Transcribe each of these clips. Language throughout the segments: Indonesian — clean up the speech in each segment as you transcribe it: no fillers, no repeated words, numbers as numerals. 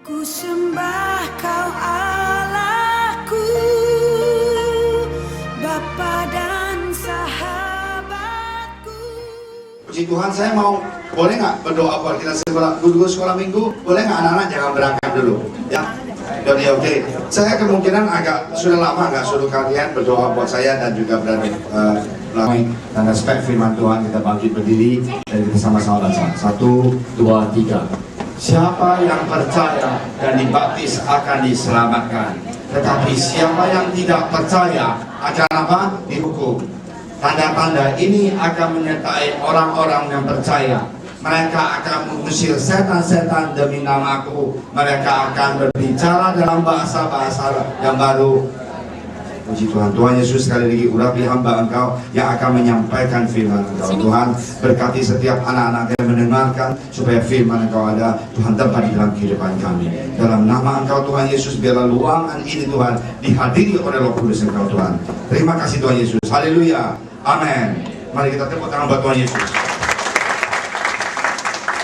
Ku sembah Kau Allahku, Bapa dan sahabatku. Puji Tuhan, saya mau, boleh nggak berdoa buat kita dulu sekolah minggu? Boleh nggak anak-anak jangan berangkat dulu? Ya, jadi oke. Saya kemungkinan sudah lama nggak suruh kalian berdoa buat saya dan juga berada melalui dan respect firman Tuhan. Kita bangkit berdiri dan kita sama-sama baca. 1, 2, 3. Siapa yang percaya dan dibaptis akan diselamatkan, tetapi siapa yang tidak percaya akan apa? Dihukum. Tanda-tanda ini akan menyertai orang-orang yang percaya. Mereka akan mengusir setan-setan demi namaku. Mereka akan berbicara dalam bahasa-bahasa yang baru. Puji Tuhan. Tuhan Yesus, sekali lagi urapi hamba Engkau yang akan menyampaikan firman Engkau. Tuhan, berkati setiap anak-anak yang mendengarkan, supaya firman Engkau ada, Tuhan, tempat di dalam kehidupan kami. Dalam nama Engkau Tuhan Yesus, biarlah luangan ini Tuhan dihadiri oleh Roh Kudus Engkau Tuhan. Terima kasih Tuhan Yesus. Haleluya. Amin. Mari kita tepuk tangan buat Tuhan Yesus.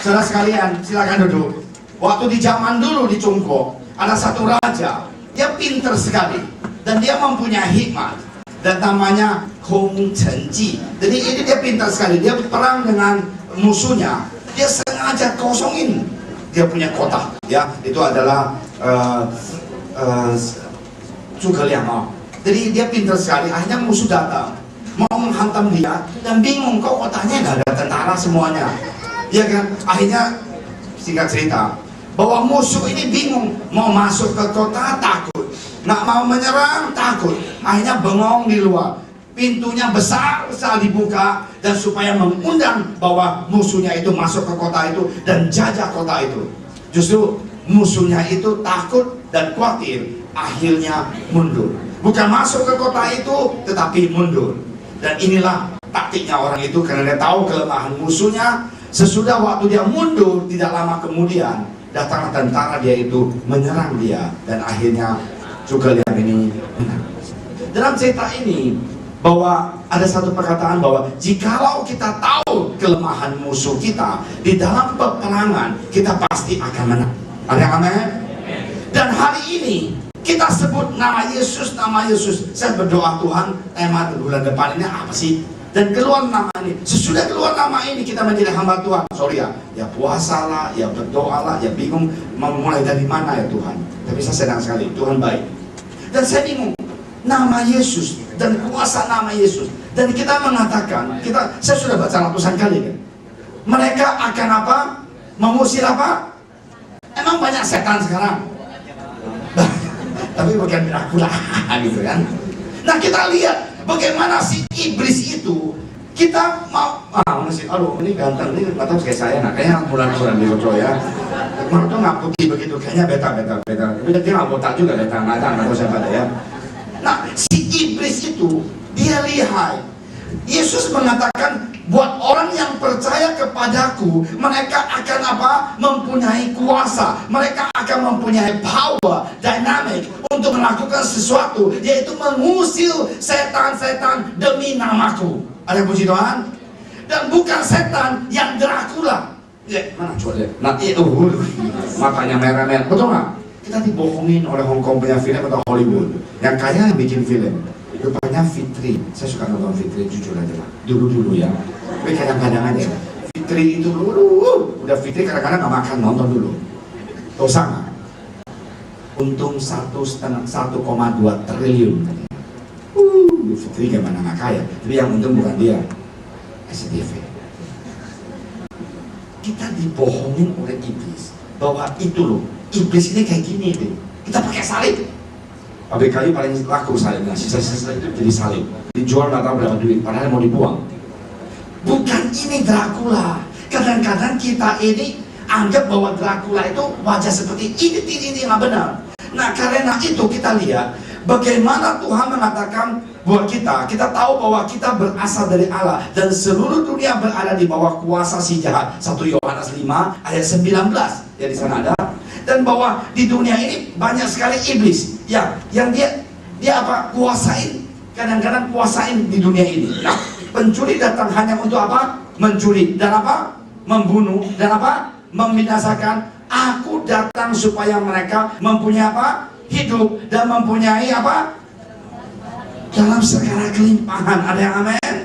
Saudara sekalian, silakan duduk. Waktu di zaman dulu di Cungko, ada satu raja. Dia pintar sekali dan dia mempunyai hikmat, dan namanya Kong Chen Ji. Jadi ini dia pintar sekali. Dia perang dengan musuhnya. Dia sengaja kosongin dia punya kota. Ya, itu adalah Zhuge Liang. Jadi dia pintar sekali. Akhirnya musuh datang mau menghantam dia dan bingung, kok kotanya nggak ada tentara semuanya. Ya kan? Akhirnya singkat cerita, bahwa musuh ini bingung, mau masuk ke kota takut, nggak mau menyerang takut, akhirnya bengong di luar. Pintunya besar dibuka, dan supaya mengundang bahwa musuhnya itu masuk ke kota itu dan jajah kota itu. Justru musuhnya itu takut dan khawatir, akhirnya mundur. Bukan masuk ke kota itu, tetapi mundur. Dan inilah taktiknya orang itu, karena dia tahu kelemahan musuhnya. Sesudah waktu dia mundur, tidak lama kemudian datanglah tentara dia itu menyerang dia, dan akhirnya Zhuge Liang ini menang. Dalam cerita ini bahwa ada satu perkataan bahwa jikalau kita tahu kelemahan musuh kita di dalam peperangan, kita pasti akan menang. Ada amin? Dan hari ini kita sebut nama Yesus, nama Yesus. Saya berdoa, Tuhan, tema bulan depan ini apa sih? Dan keluar nama ini. Sesudah keluar nama ini, kita menjadi hamba Tuhan. Sorry ya puasalah, ya berdoalah, ya bingung memulai dari mana ya Tuhan. Tapi saya senang sekali, Tuhan baik. Dan saya bingung, nama Yesus dan kuasa nama Yesus. Dan kita mengatakan, saya sudah baca ratusan kali kan, mereka akan apa? Mengusir apa? Emang banyak setan sekarang, tapi bukan Dracula gitu kan. Nah, kita lihat bagaimana si iblis itu, kita mau ini ganteng, ini nggak tahu kayak saya, nah kayaknya bulan-bulan di Rojo ya. Kemarin tuh nggak putih begitu, kayaknya beta. Tapi dia nggak botak juga, beta nggak tahu siapa ya. Nah, si iblis itu dia lihai. Yesus mengatakan, buat orang yang percaya kepadaku, mereka akan apa? Mempunyai kuasa, mereka akan mempunyai power, dynamic untuk melakukan sesuatu, yaitu mengusir setan-setan demi namaku. Ada puji Tuhan? Dan bukan setan yang Dracula. Ya, mana coba lihat. Nah, matanya merah-merah. Betul nggak? Kita dibohongin oleh Hong Kong punya film atau Hollywood. Yang kaya yang bikin film. Rupanya Fitri, saya suka nonton Fitri, jujur aja lah, dulu ya. Tapi kadang-kadang aja, Fitri itu udah Fitri kadang-kadang nggak makan, nonton dulu. Dosa nggak? Untung 1,2 triliun. Fitri gimana nggak kaya? Tapi yang untung bukan dia, SCTV. Kita dibohongin oleh iblis bahwa itu loh, iblis ini kayak gini deh. Kita pakai salib. Pabrik kayu paling laku salibnya, sisa-sisa itu jadi salib, dijual nggak tahu berapa duit, padahal mau dibuang. Bukan ini Dracula. Kadang-kadang kita ini anggap bahwa Dracula itu wajah seperti ini nggak benar. Nah, karena itu kita lihat bagaimana Tuhan mengatakan buat kita tahu bahwa kita berasal dari Allah dan seluruh dunia berada di bawah kuasa si jahat. 1 Yohanes 5 ayat 19 ya, di sana ada. Dan bahwa di dunia ini banyak sekali iblis yang dia apa? Kuasain, kadang-kadang kuasain di dunia ini. Nah, pencuri datang hanya untuk apa? Mencuri dan apa? Membunuh dan apa? Membinasakan. Aku datang supaya mereka mempunyai apa? Hidup dan mempunyai apa? Dalam segala kelimpahan. Ada yang amin?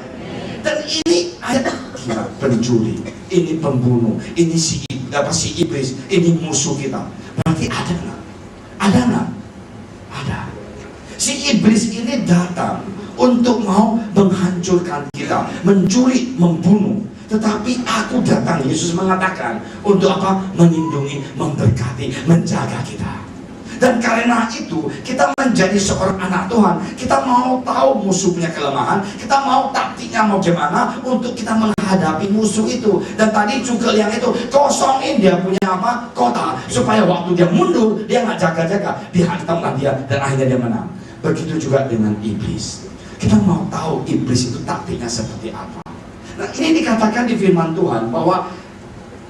Dan ini ada pencuri, ini pembunuh, ini si iblis, ini musuh kita. Berarti ada nggak? Ada nggak? Ada. Si iblis ini datang untuk mau menghancurkan kita, mencuri, membunuh. Tetapi aku datang, Yesus mengatakan, untuk apa? Melindungi, memberkati, menjaga kita. Dan karena itu kita menjadi seorang anak Tuhan. Kita mau tahu musuh punya kelemahan, kita mau taktiknya mau gimana untuk kita menghadapi musuh itu. Dan tadi juga yang itu kosongin dia punya apa? Kota, supaya waktu dia mundur dia nggak jaga-jaga, dihantamlah dia dan akhirnya dia menang. Begitu juga dengan iblis. Kita mau tahu iblis itu taktiknya seperti apa. Nah, ini dikatakan di firman Tuhan bahwa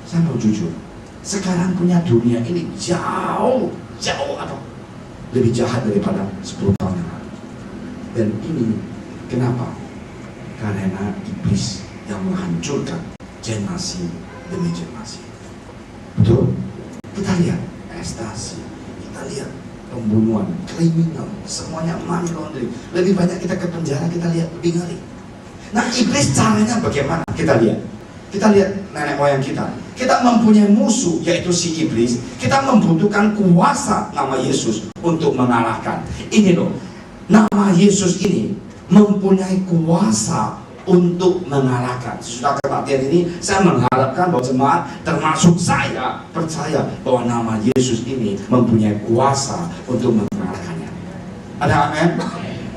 saya mau jujur, sekarang punya dunia ini jauh apa? Lebih jahat daripada 10 tahun yang lalu. Dan ini kenapa? Karena iblis yang menghancurkan generasi demi generasi. Betul? Kita lihat ekstasi, kita lihat pembunuhan, kriminal, semuanya money laundering. Lebih banyak kita ke penjara, kita lihat lebih ngeri. Nah, iblis caranya bagaimana? Kita lihat nenek moyang kita. Kita mempunyai musuh, yaitu si iblis. Kita membutuhkan kuasa nama Yesus untuk mengalahkan. Ini loh, nama Yesus ini mempunyai kuasa untuk mengalahkan. Sudah kebaktian ini, saya mengharapkan bahwa jemaat termasuk saya percaya bahwa nama Yesus ini mempunyai kuasa untuk mengalahkannya. Ada amin?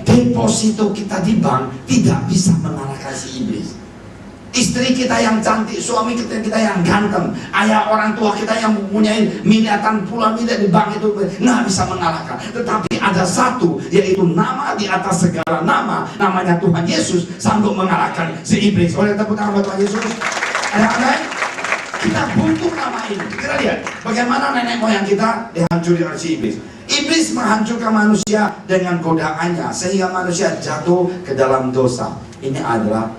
Deposito kita di bank tidak bisa mengalahkan si iblis. Istri kita yang cantik, suami kita yang ganteng, ayah orang tua kita yang mempunyai miliaran puluhan miliar di bank itu nggak bisa mengalahkan. Tetapi ada satu, yaitu nama di atas segala nama, namanya Tuhan Yesus, sanggup mengalahkan si iblis. Oleh tepuk tangan buat Tuhan Yesus. Amin. Kita butuh nama ini. Kita lihat bagaimana nenek moyang kita dihancuri oleh si iblis. Iblis menghancurkan manusia dengan godaannya sehingga manusia jatuh ke dalam dosa. Ini adalah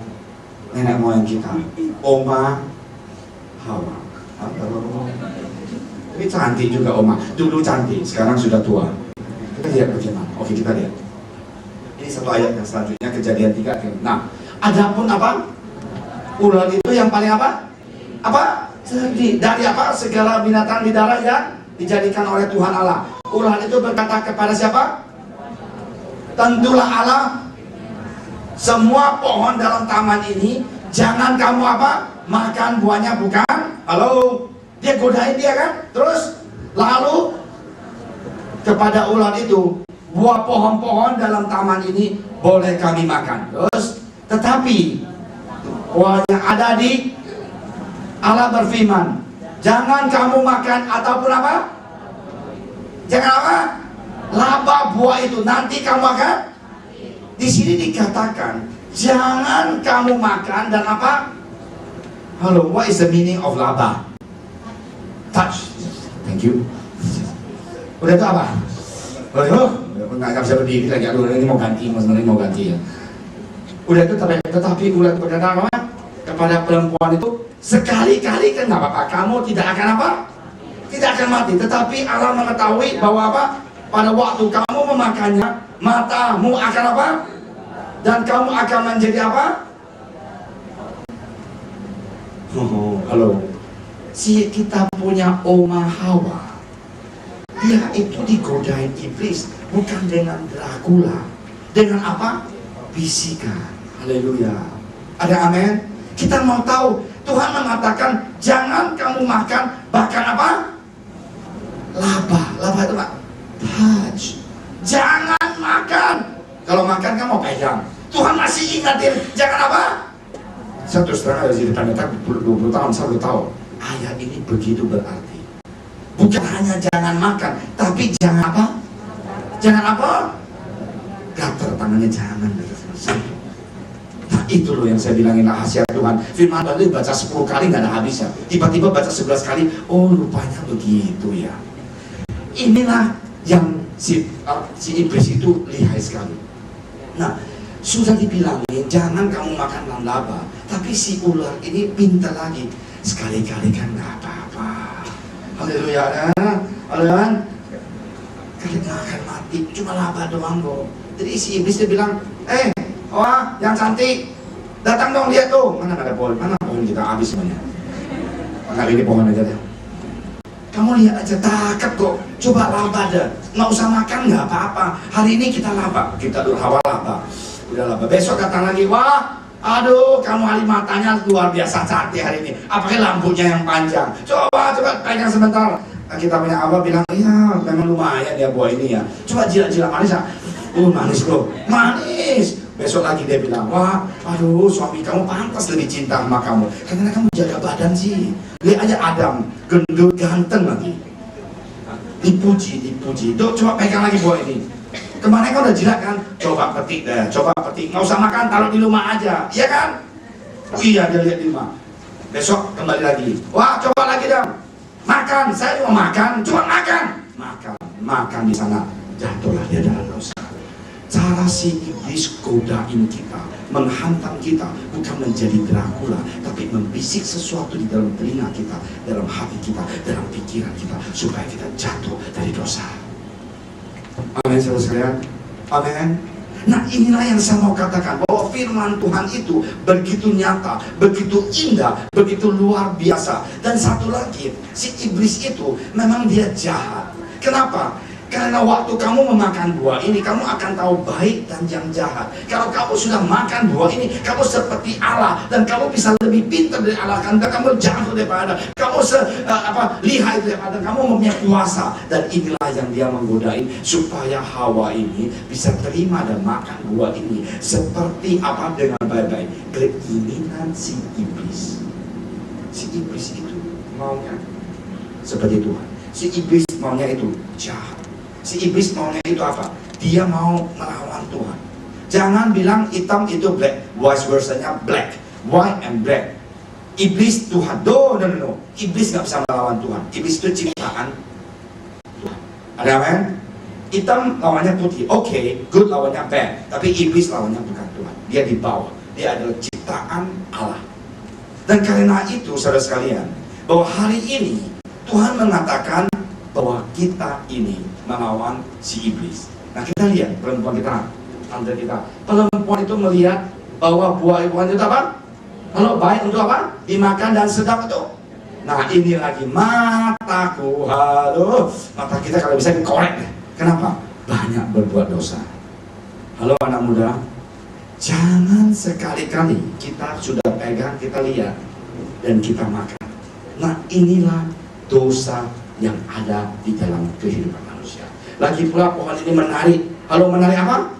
nenek moyang kita, Oma Hawa. Ini cantik juga Oma. Dulu cantik, sekarang sudah tua. Kita lihat bagaimana. Oke, kita lihat. Ini satu ayat yang selanjutnya, Kejadian 3. Nah, adapun apa? Ular itu yang paling apa? Apa? Cerdik. Dari apa? Segala binatang di darat yang dijadikan oleh Tuhan Allah. Ular itu berkata kepada siapa? Tentulah Allah, semua pohon dalam taman ini jangan kamu apa? Makan buahnya, bukan? Halo? Dia godain dia kan? Terus lalu kepada ular itu, buah pohon-pohon dalam taman ini boleh kami makan. Terus tetapi buah yang ada di Allah berfirman, jangan kamu makan ataupun apa? Jangan apa? Laba buah itu, nanti kamu akan. Di sini dikatakan jangan kamu makan dan apa? Halo, what is the meaning of laba? Touch. Thank you. Udah itu apa? Nggak bisa berdiri lagi. Aduh, ini mau ganti, ini mau ganti ya. Udah itu tetapi udah berkata apa? Kepada perempuan itu, sekali-kali kan nggak apa-apa. Kamu tidak akan apa? Tidak akan mati. Tetapi Allah mengetahui bahwa apa? Pada waktu kamu memakannya, matamu akan apa? Dan kamu akan menjadi apa? Halo. Si kita punya Oma Hawa, dia itu digodain iblis bukan dengan Dracula, dengan apa? Bisikan. Haleluya. Ada amin? Kita mau tahu, Tuhan mengatakan jangan kamu makan bahkan apa? Laba itu apa? Touch. Jangan makan. Kalau makan kan mau pegang. Tuhan masih ingatin, jangan apa? Saya terus terang dari sini tanda 20 tahun, saya udah tahu. Ayat ini begitu berarti. Bukan hanya jangan makan, tapi jangan apa? Jangan apa? Gater tangannya, jangan. Nah itu loh yang saya bilangin rahasia Tuhan. Firman Tuhan itu baca 10 kali nggak ada habisnya. Tiba-tiba baca 11 kali, oh rupanya begitu ya. Inilah yang si iblis itu lihai sekali. Nah, sudah dibilangin jangan kamu makan laba, tapi si ular ini pintar lagi. Sekali-kali kan nggak apa-apa. Haleluya. Haleluya. Kalian gak akan mati, cuma laba doang kok. Jadi si iblis dia bilang, wah yang cantik, datang dong lihat tuh. Mana ada pohon, mana pohon kita habis semuanya. Angkat ini pohon aja deh. Kamu lihat aja, takut kok. Coba laba deh, nggak usah makan nggak apa-apa. Hari ini kita laba, kita hawa laba. Udah laba, besok datang lagi, wah aduh kamu hari matanya luar biasa cantik hari ini. Apalagi lampunya yang panjang. Coba pegang sebentar. Kita punya abah bilang, iya memang lumayan ya buah ini ya. Coba jilat-jilat manis ya. Manis bro, manis. Besok lagi dia bilang, wah aduh suami kamu pantas lebih cinta sama kamu. Karena kamu jaga badan sih. Lihat aja Adam, gendut ganteng lagi. Dipuji. Tuh coba pegang lagi buah ini. Kemarin kau udah jilat kan? Coba petik deh, coba petik. Nggak usah makan, taruh di rumah aja. Iya kan? Oh iya, dia lihat di rumah. Besok kembali lagi. Wah coba lagi dong. Makan, saya mau makan, cuma makan di sana, jatuhlah dia dalam dosa. Cara si iblis godain kita, menghantam kita, bukan menjadi Dracula, tapi membisik sesuatu di dalam telinga kita, dalam hati kita, dalam pikiran kita, supaya kita jatuh dari dosa. Amin, saudara sekalian. Amin. Nah inilah yang saya mau katakan, bahwa firman Tuhan itu begitu nyata, begitu indah, begitu luar biasa. Dan satu lagi, si iblis itu memang dia jahat. Kenapa? Karena waktu kamu memakan buah ini, kamu akan tahu baik dan yang jahat. Kalau kamu sudah makan buah ini, kamu seperti Allah, dan kamu bisa lebih pintar dari Allah, dan kamu jatuh daripada, kamu lihai daripada, kamu mempunyai kuasa. Dan inilah yang dia menggodain, supaya Hawa ini bisa terima dan makan buah ini. Seperti apa? Dengan baik-baik. Keinginan si iblis. Si iblis itu maunya seperti Tuhan. Si iblis maunya itu jahat. Si iblis maunya itu apa? Dia mau melawan Tuhan. Jangan bilang hitam itu black, vice versa-nya black, white and black. Iblis Tuhan, no. Iblis nggak bisa melawan Tuhan. Iblis itu ciptaan Tuhan. Ada amin? Hitam lawannya putih, oke, good lawannya bad. Tapi iblis lawannya bukan Tuhan. Dia di bawah. Dia adalah ciptaan Allah. Dan karena itu, saudara sekalian, bahwa hari ini Tuhan mengatakan bahwa kita ini melawan si iblis. Nah kita lihat perempuan kita, tante kita. Perempuan itu melihat bahwa buah-buahan itu apa? Kalau baik untuk apa? Dimakan dan sedap itu. Nah ini lagi mataku, halo, mata kita kalau bisa dikorek. Kenapa? Banyak berbuat dosa. Halo anak muda, jangan sekali-kali kita sudah pegang, kita lihat dan kita makan. Nah inilah dosa yang ada di dalam kehidupan manusia. Lagi pula pohon ini menarik. Halo, menarik apa?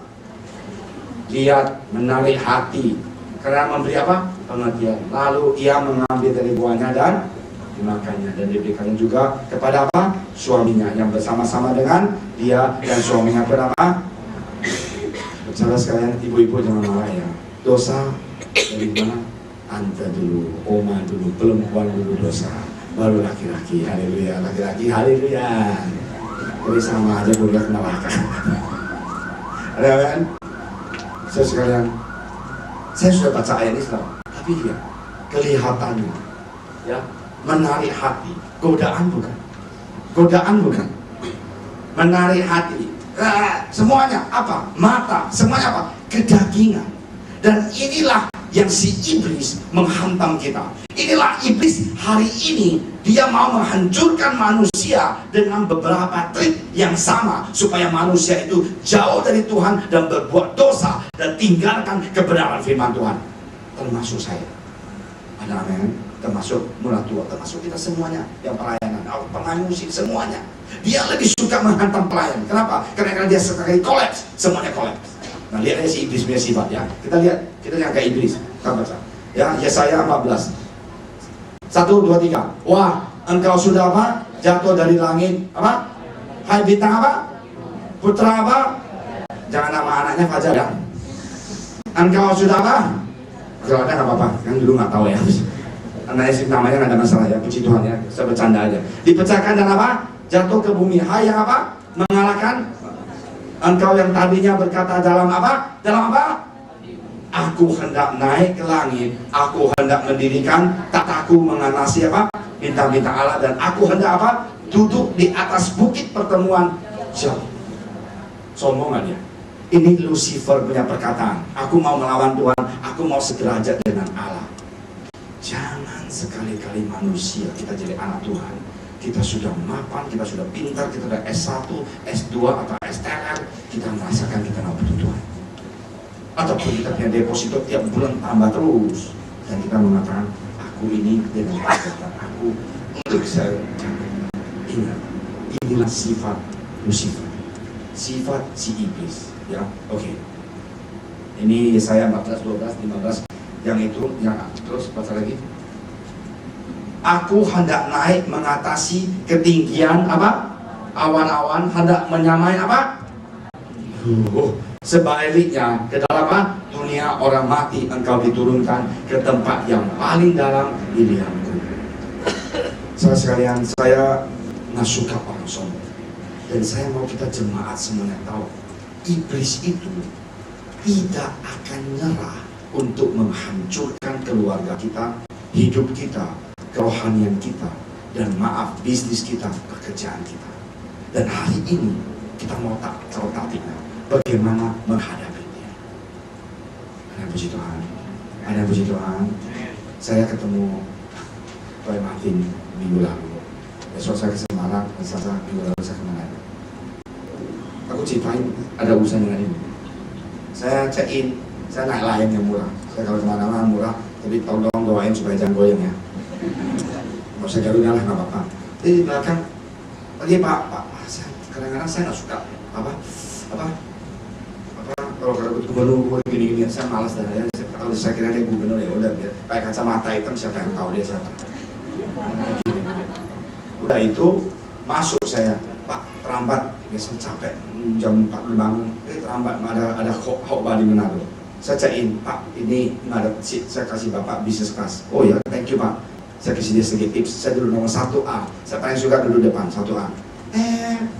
Lihat, menarik hati. Karena memberi apa? Pengertian. Lalu ia mengambil dari buahnya dan dimakannya, dan diberikan juga kepada apa? Suaminya yang bersama-sama dengan dia, dan suaminya berapa? Saudara sekalian, ibu-ibu jangan marah ya. Dosa dari mana? Tante dulu, oma dulu, perempuan dulu dosa. Baru laki-laki, haleluya, laki-laki, haleluya. Jadi sama aja boleh mengalahkan. Ada kan? Saya sekalian, saya sudah baca ayat Islam, tapi dia kelihatannya, ya, menarik hati. Godaan bukan, menarik hati. Semuanya apa? Mata, semuanya apa? Kedagingan. Dan inilah yang si iblis menghantam kita. Inilah iblis hari ini, dia mau menghancurkan manusia dengan beberapa trik yang sama, supaya manusia itu jauh dari Tuhan dan berbuat dosa dan tinggalkan kebenaran firman Tuhan. Termasuk saya. Ada amin? Termasuk mulatua, termasuk kita semuanya yang pelayanan, pemain musik, semuanya. Dia lebih suka menghantam pelayan. Kenapa? Karena dia sekali kolaps, semuanya kolaps. Nah lihat aja si iblis punya sifat ya. Kita lihat, kita yang kayak iblis. Kita baca. Ya, Yesaya 14. 1, 2, 3. Wah, engkau sudah apa? Jatuh dari langit. Apa? Hai bintang apa? Putra apa? Jangan nama anaknya Fajar ya. Engkau sudah apa? Kalau ada nggak apa-apa. Yang dulu nggak tahu ya. Anaknya sih namanya nggak ada masalah ya. Puji Tuhan ya. Saya bercanda aja. Dipecahkan dan apa? Jatuh ke bumi. Hai yang apa? Mengalahkan. Engkau yang tadinya berkata dalam apa? Dalam apa? Aku hendak naik ke langit. Aku hendak mendirikan tataku menganasi apa? bintang-bintang Allah, dan aku hendak apa? Duduk di atas bukit pertemuan jauh. Sombong nggak dia? Ini Lucifer punya perkataan. Aku mau melawan Tuhan, aku mau sederajat dengan Allah. Jangan sekali-kali manusia kita jadi anak Tuhan. Kita sudah mapan, kita sudah pintar, kita sudah S1, S2 atau STR, kita merasakan kita nggak butuh Tuhan. Ataupun kita punya deposito tiap bulan tambah terus, dan kita mengatakan, aku ini dengan perkataan aku untuk saya. Ingat, inilah sifat Lucifer, sifat si iblis. Ya, oke. Ini Yesaya 14, 12, 15. Yang itu, yang terus baca lagi. Aku hendak naik mengatasi ketinggian apa? Awan-awan, hendak menyamai apa? Sebaliknya ke dalam apa? Dunia orang mati engkau diturunkan ke tempat yang paling dalam di liangku. Saudara sekalian, saya nggak suka orang sombong, dan saya mau kita jemaat semuanya tahu, iblis itu tidak akan nyerah untuk menghancurkan keluarga kita, hidup kita, kerohanian kita, dan maaf, bisnis kita, pekerjaan kita. Dan hari ini kita mau tahu bagaimana menghadapi dia. Ada puji Tuhan, ada puji Tuhan. Saya ketemu Roy Martin minggu lalu. Besok saya ke Semarang, dan Selasa minggu lalu saya kemana? Aku ceritain ada urusan dengan ini. Saya check in, saya naik layang yang murah. Saya kalau kemana-mana murah, tapi tolong doain supaya jangan goyang ya. Mau saya Garuda lah nggak apa-apa. Jadi di belakang, lagi Pak, kadang-kadang saya nggak suka apa kalau gubernur gini-gini, saya malas dan kalau saya kira dia gubernur ya udah dia pakai kacamata hitam, siapa yang tahu dia siapa. Udah itu masuk saya, Pak terlambat, biasanya capek jam 4 bangun, terlambat ada khotbah di Manado. Saya cekin, Pak ini nggak ada seat, saya kasih Bapak business class. Oh ya, thank you Pak. Saya kasih dia sedikit tips, saya duduk nomor 1A, saya paling suka duduk depan 1A.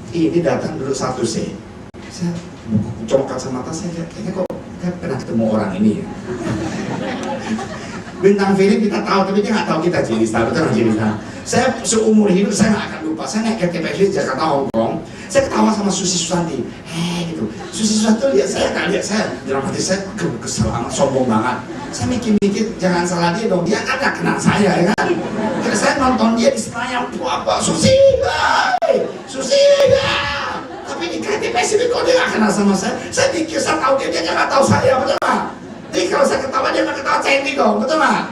Ini datang duduk 1C. Saya congkak kacamata, saya kayaknya kok pernah ketemu orang ini ya. Bintang film kita tahu, tapi dia nggak tahu kita Cinista, betul nggak Cinista? Saya seumur hidup saya nggak akan lupa. Saya naik ke TPS Jakarta Hongkong, saya ketawa sama Susi Susanti, gitu. Susi Susanti lihat saya nggak lihat saya, dalam hati saya kesel amat, sombong banget. Saya mikir-mikir jangan salah dia dong, dia kan nggak kenal saya ya kan. Karena saya nonton dia di Senayan, apa Susi, Susi, tapi di TPS ini kok dia nggak kenal sama saya pikir saya tahu dia nggak tahu saya, betul nggak? Jadi kalau saya ketawa dia nggak ketawa Cendi dong, betul nggak?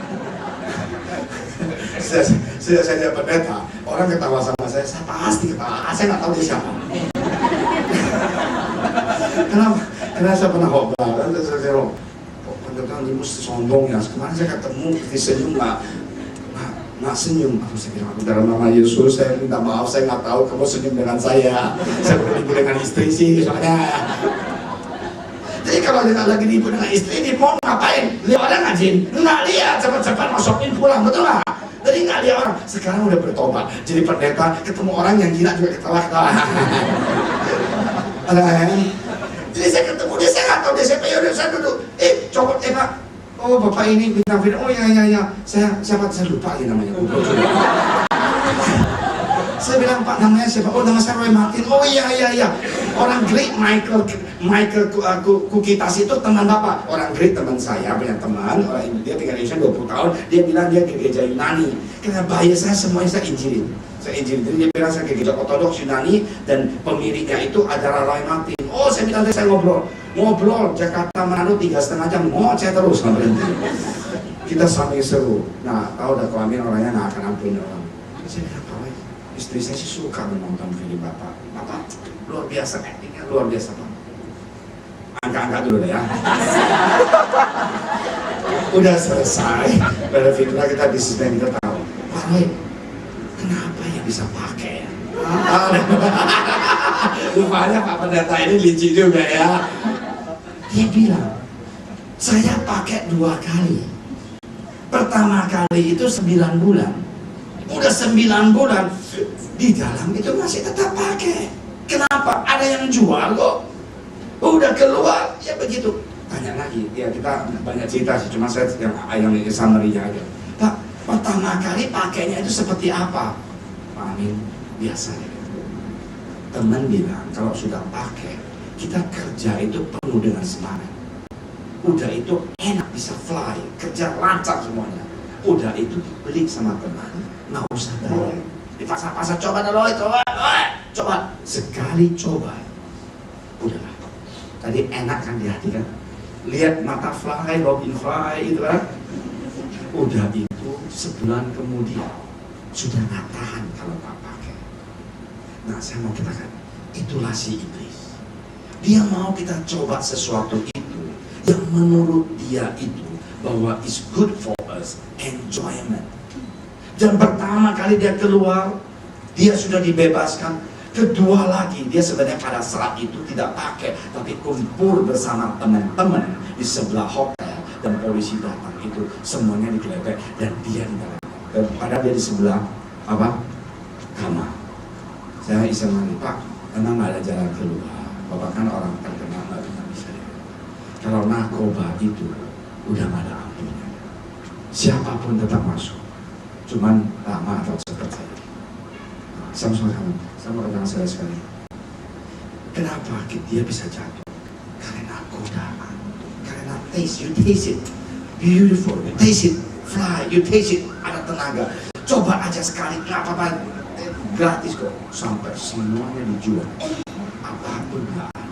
Sudah saya pendeta, orang ketawa sama saya pasti ketawa, saya nggak tahu dia siapa. Kenapa saya pernah khotbah, pendeta ini mesti sombong ya. Kemarin saya ketemu disenyum nggak senyum. Aku saya bilang, dalam nama Yesus saya minta maaf, saya nggak tahu kamu senyum dengan saya berlibu dengan istri sih soalnya. Jadi kalau dia lagi ribut dengan istri, dia mau ngapain? Lihat orang ngajin? Nggak lihat, cepat-cepat masukin pulang, betul nggak? Jadi nggak lihat orang. Sekarang udah bertobat, jadi pendeta ketemu orang yang gila juga ketawa-ketawa. Jadi saya ketemu dia, saya nggak tahu dia siapa, yaudah saya duduk. Coba Pak, oh bapak ini bintang film, oh ya, saya lupa lagi namanya. Saya bilang, Pak namanya siapa? Oh nama saya Roy Martin. Oh iya. Orang Greek, Michael Kukitas itu teman Bapak. Orang Greek teman saya, punya teman. Dia tinggal di Indonesia 20 tahun. Dia bilang dia ke gereja Yunani. Karena bahaya saya semuanya saya injilin. Jadi dia bilang saya ke gereja Ortodoks Yunani, dan pemiliknya itu adalah Roy Martin. Oh saya bilang saya ngobrol Jakarta Manado 3,5 jam. Saya terus nggak berhenti. Kita sambil seru. Nah tahu dah kelamin orangnya nggak akan ampunin orang. Saya bilang, istri saya sih suka menonton film Bapak luar biasa, actingnya luar biasa Pak. Angkat dulu deh ya. Udah selesai pada filmnya, kita bisnisnya kita tahu Pak Roy, kenapa ya bisa pakai ya? Rupanya Pak Pendeta ini licik juga ya. Dia bilang, saya pakai 2 kali. Pertama kali itu 9 bulan. Udah 9 bulan di dalam itu masih tetap pakai. Kenapa? Ada yang jual kok. Udah keluar ya begitu. Tanya lagi, ya kita banyak cerita sih, cuma saya yang summary-nya aja. Pak Pertama kali pakainya itu seperti apa? Amin, biasanya. Teman bilang kalau sudah pakai, kita kerja itu penuh dengan semangat. Udah itu enak, bisa fly, kerja lancar semuanya. Udah itu dibeli sama teman, nggak usah bayar. Dipaksa-paksa, coba dulu, coba. Sekali coba, udahlah. Tadi enak kan di hati kan? Lihat mata fly, login fly itu kan? Udah itu sebulan kemudian sudah nggak tahan kalau nggak pakai. Nah, saya mau katakan, itulah si iblis. Dia mau kita coba sesuatu itu yang menurut dia itu bahwa is good for us, enjoyment. Dan pertama kali dia keluar, dia sudah dibebaskan. Kedua lagi, dia sebenarnya pada saat itu tidak pakai, tapi kumpul bersama teman-teman di sebelah hotel, dan polisi datang itu semuanya digelepek dan dia di dalam. Dan padahal dia di sebelah apa? Kamar. Saya iseng nanya, Pak, memang nggak ada jalan keluar. Bapak kan orang terkenal, nggak bisa. Kalau narkoba itu udah nggak ada ampunnya. Siapapun tetap masuk. Cuman lama atau cepat saja. Sama orang saya sekali. Kenapa dia bisa jatuh? Karena godaan. Karena taste, you taste it. Beautiful, you taste it. Fly, you taste it. Ada tenaga. Coba aja sekali, nggak apa-apa. Gratis kok. Sampai semuanya dijual. Apapun nggak ada.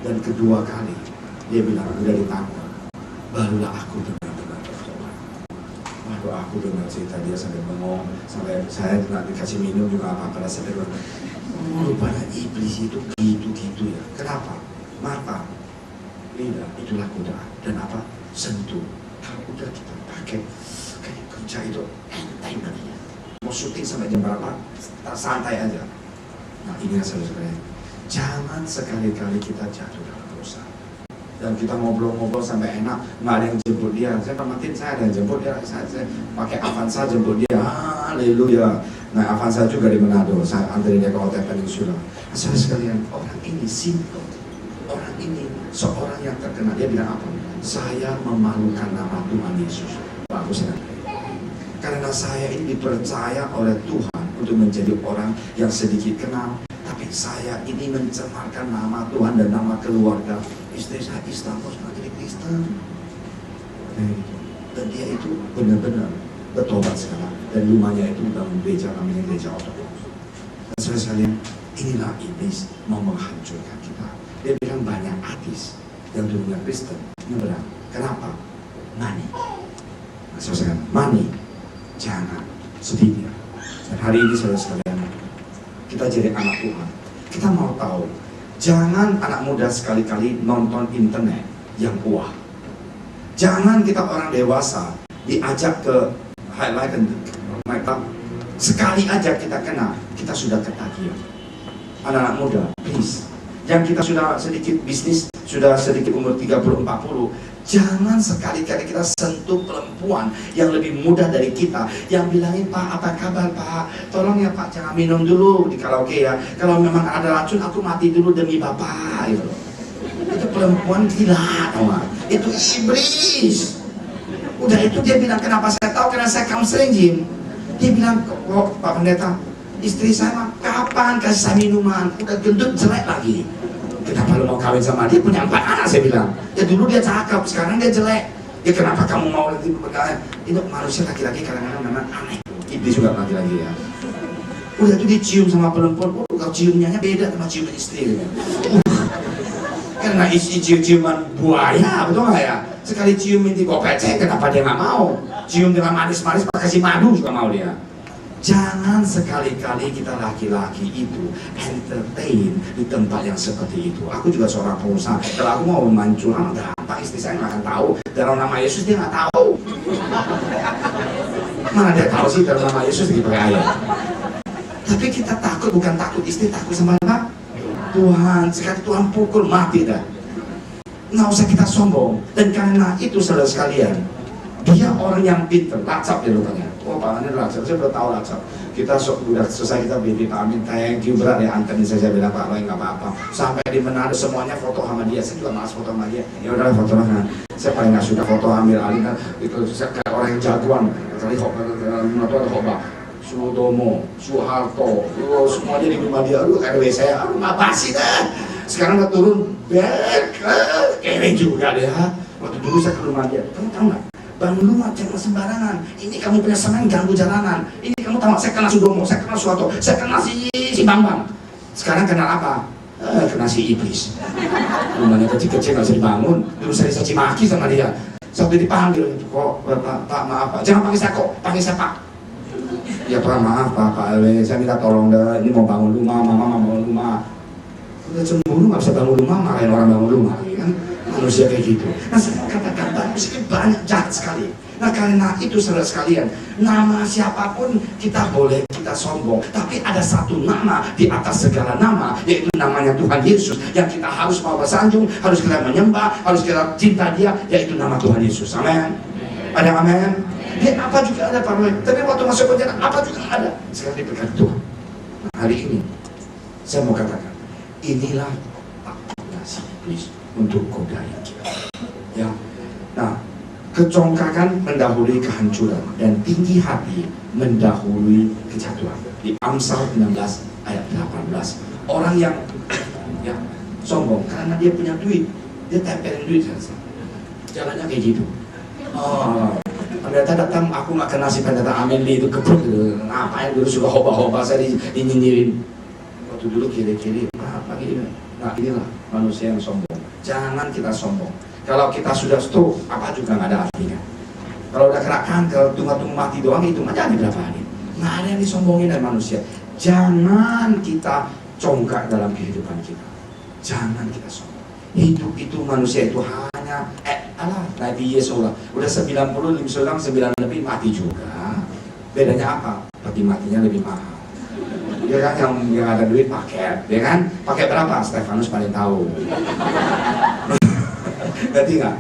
Dan kedua kali, dia bilang, udah ditangkap. Barulah aku benar-benar bertobat. Waduh, aku dengar cerita dia sampai bengong, sampai saya nggak dikasih minum juga apa-apa. Saya bilang, oh rupanya iblis itu gitu-gitu ya. Kenapa? Mata, lidah, itulah godaan. Dan apa? Sentuh. Kalau udah kita pakai, kayak kerja itu enteng katanya. Mau syuting sampai jam berapa? Santai aja. Nah ini saudara-saudara, jangan sekali-kali kita jatuh dalam dosa. Dan kita ngobrol-ngobrol sampai enak, nggak ada yang jemput dia. Saya pamatin, saya ada yang jemput dia. Saya pakai Avanza jemput dia. Haleluya. Nah Avanza juga di Manado. Saya anterin dia ke Hotel Peninsula. Saudara sekalian, orang ini simple. Orang ini seorang yang terkenal. Dia bilang apa? Saya memalukan nama Tuhan Yesus. Bagus ya. Karena saya ini dipercaya oleh Tuhan untuk menjadi orang yang sedikit kenal. Tapi saya ini mencemarkan nama Tuhan dan nama keluarga. Istri saya Islam, kok sudah jadi Kristen. Dan dia itu benar-benar bertobat sekarang. Dan rumahnya itu bangun gereja, namanya gereja ortodoks. Dan saudara sekalian, inilah iblis mau menghancurkan kita. Dia bilang banyak artis yang dulunya Kristen nyebrang. Kenapa? Money. Nah, saudara sekalian, money jangan sedihnya. Dan hari ini saudara sekalian, kita jadi anak Tuhan. Kita mau tahu, jangan anak muda sekali-kali nonton internet yang wah. Jangan kita orang dewasa diajak ke highlight dan nightclub. Sekali aja kita kena, kita sudah ketagihan. Anak-anak muda, please. Yang kita sudah sedikit bisnis, sudah sedikit umur 30-40, jangan sekali-kali kita sentuh perempuan yang lebih muda dari kita, yang bilangin, Pak, apa kabar Pak? Tolong ya Pak, jangan minum dulu di karaoke ya. Kalau memang ada racun, aku mati dulu demi Bapak. Gitu. Itu perempuan gila, tau gak? Itu iblis. Udah itu dia bilang, kenapa saya tahu? Karena saya counseling Jim. Dia bilang, kok Pak Pendeta, istri saya kapan kasih saya minuman? Udah gendut jelek lagi. Kenapa lu mau kawin sama dia? Punya 4 anak, saya bilang. Ya dulu dia cakep, sekarang dia jelek. Ya kenapa kamu mau nanti berkata? Itu manusia laki-laki kadang-kadang memang aneh. Iblis juga laki-laki ya. Udah tuh dicium sama perempuan, kalau ciumnya beda sama cium istri. Ya. Karena isi cium-ciuman buaya, betul nggak ya? Sekali cium inti kopecek, kenapa dia nggak mau? Cium dengan manis-manis, kasih madu juga mau dia. Jangan sekali-kali kita laki-laki itu entertain di tempat yang seperti itu. Aku juga seorang pengusaha. Kalau aku mau mancuran, gampang, istri saya nggak akan tahu. Dalam nama Yesus dia nggak tahu. Mana dia tahu sih dalam nama Yesus dipakai ayat. Tapi kita takut, bukan takut istri, takut sama apa? Tuhan. Sekali Tuhan pukul, mati dah. Nggak usah kita sombong. Dan karena itu saudara sekalian, dia orang yang pintar, lacap dia rupanya. Oh Pak, ini lacap, saya udah tahu lacap. Kita udah selesai, kita beli Pak Amin, thank you berat ya anterin saya bilang Pak Roy nggak apa-apa. Sampai di Manado semuanya foto sama dia, saya juga malas foto sama dia. Ya udah foto lah. Saya paling nggak suka foto Amir Ali kan, itu saya kayak orang yang jagoan. Tadi Manado ada Hoba, Sudomo, Soeharto, semuanya di rumah dia. Aduh RW saya, aduh nggak basi dah. Sekarang udah turun, keren juga dia. Waktu dulu saya ke rumah dia, kamu tahu nggak? Bangun rumah jangan sembarangan. Ini kamu punya semen ganggu jalanan. Ini kamu tahu saya kenal Sudomo, saya kenal Suharto, saya kenal si Bambang. Sekarang kenal apa? Kenal si iblis. Rumahnya kecil-kecil nggak bisa dibangun. Terus saya dicaci maki sama dia. Sampai dipanggil, kok Pak maaf Pak, jangan panggil saya kok, panggil saya Pak. Ya Pak maaf Pak RW, saya minta tolong dah. Ini mau bangun rumah, Mama mau bangun rumah. Udah cemburu nggak bisa bangun rumah, marahin orang bangun rumah, kan? Manusia kayak gitu. Nah saya mau katakan manusia banyak jahat sekali. Nah karena itu saudara sekalian, nama siapapun kita boleh kita sombong, tapi ada satu nama di atas segala nama, yaitu namanya Tuhan Yesus, yang kita harus mau bersanjung, harus kita menyembah, harus kita cinta Dia, yaitu nama Tuhan Yesus. Amin. Ada amin. Dia apa juga ada Pak Roy, tapi waktu masuk penjara apa juga ada. Sekarang diberkati Tuhan. Nah, hari ini saya mau katakan, inilah taktikasi iblis untuk godai kita. Ya. Nah, kecongkakan mendahului kehancuran dan tinggi hati mendahului kejatuhan. Di Amsal 16 ayat 18. Orang yang ya sombong karena dia punya duit, dia tempelin duit saja. Jalannya kayak gitu. Oh, pendeta datang, aku nggak kenal si pendeta Amin itu kebruk gitu. Ngapain dulu suka hoba-hoba saya dinyinyirin. Waktu dulu kiri-kiri, apa gitu. Nah inilah manusia yang sombong. Jangan kita sombong. Kalau kita sudah stroke, apa juga nggak ada artinya. Kalau udah kena kanker, tunggu-tunggu mati doang, itu mah jadi berapa hari. Nggak ada yang disombongin dari manusia. Jangan kita congkak dalam kehidupan kita. Jangan kita sombong. Hidup itu manusia itu hanya Nabi Yesus udah 90, 9 lebih mati juga. Bedanya apa? Peti matinya lebih mahal. Ya kan yang ada duit paket, ya kan? Paket berapa? Stefanus paling tahu. Berarti nggak?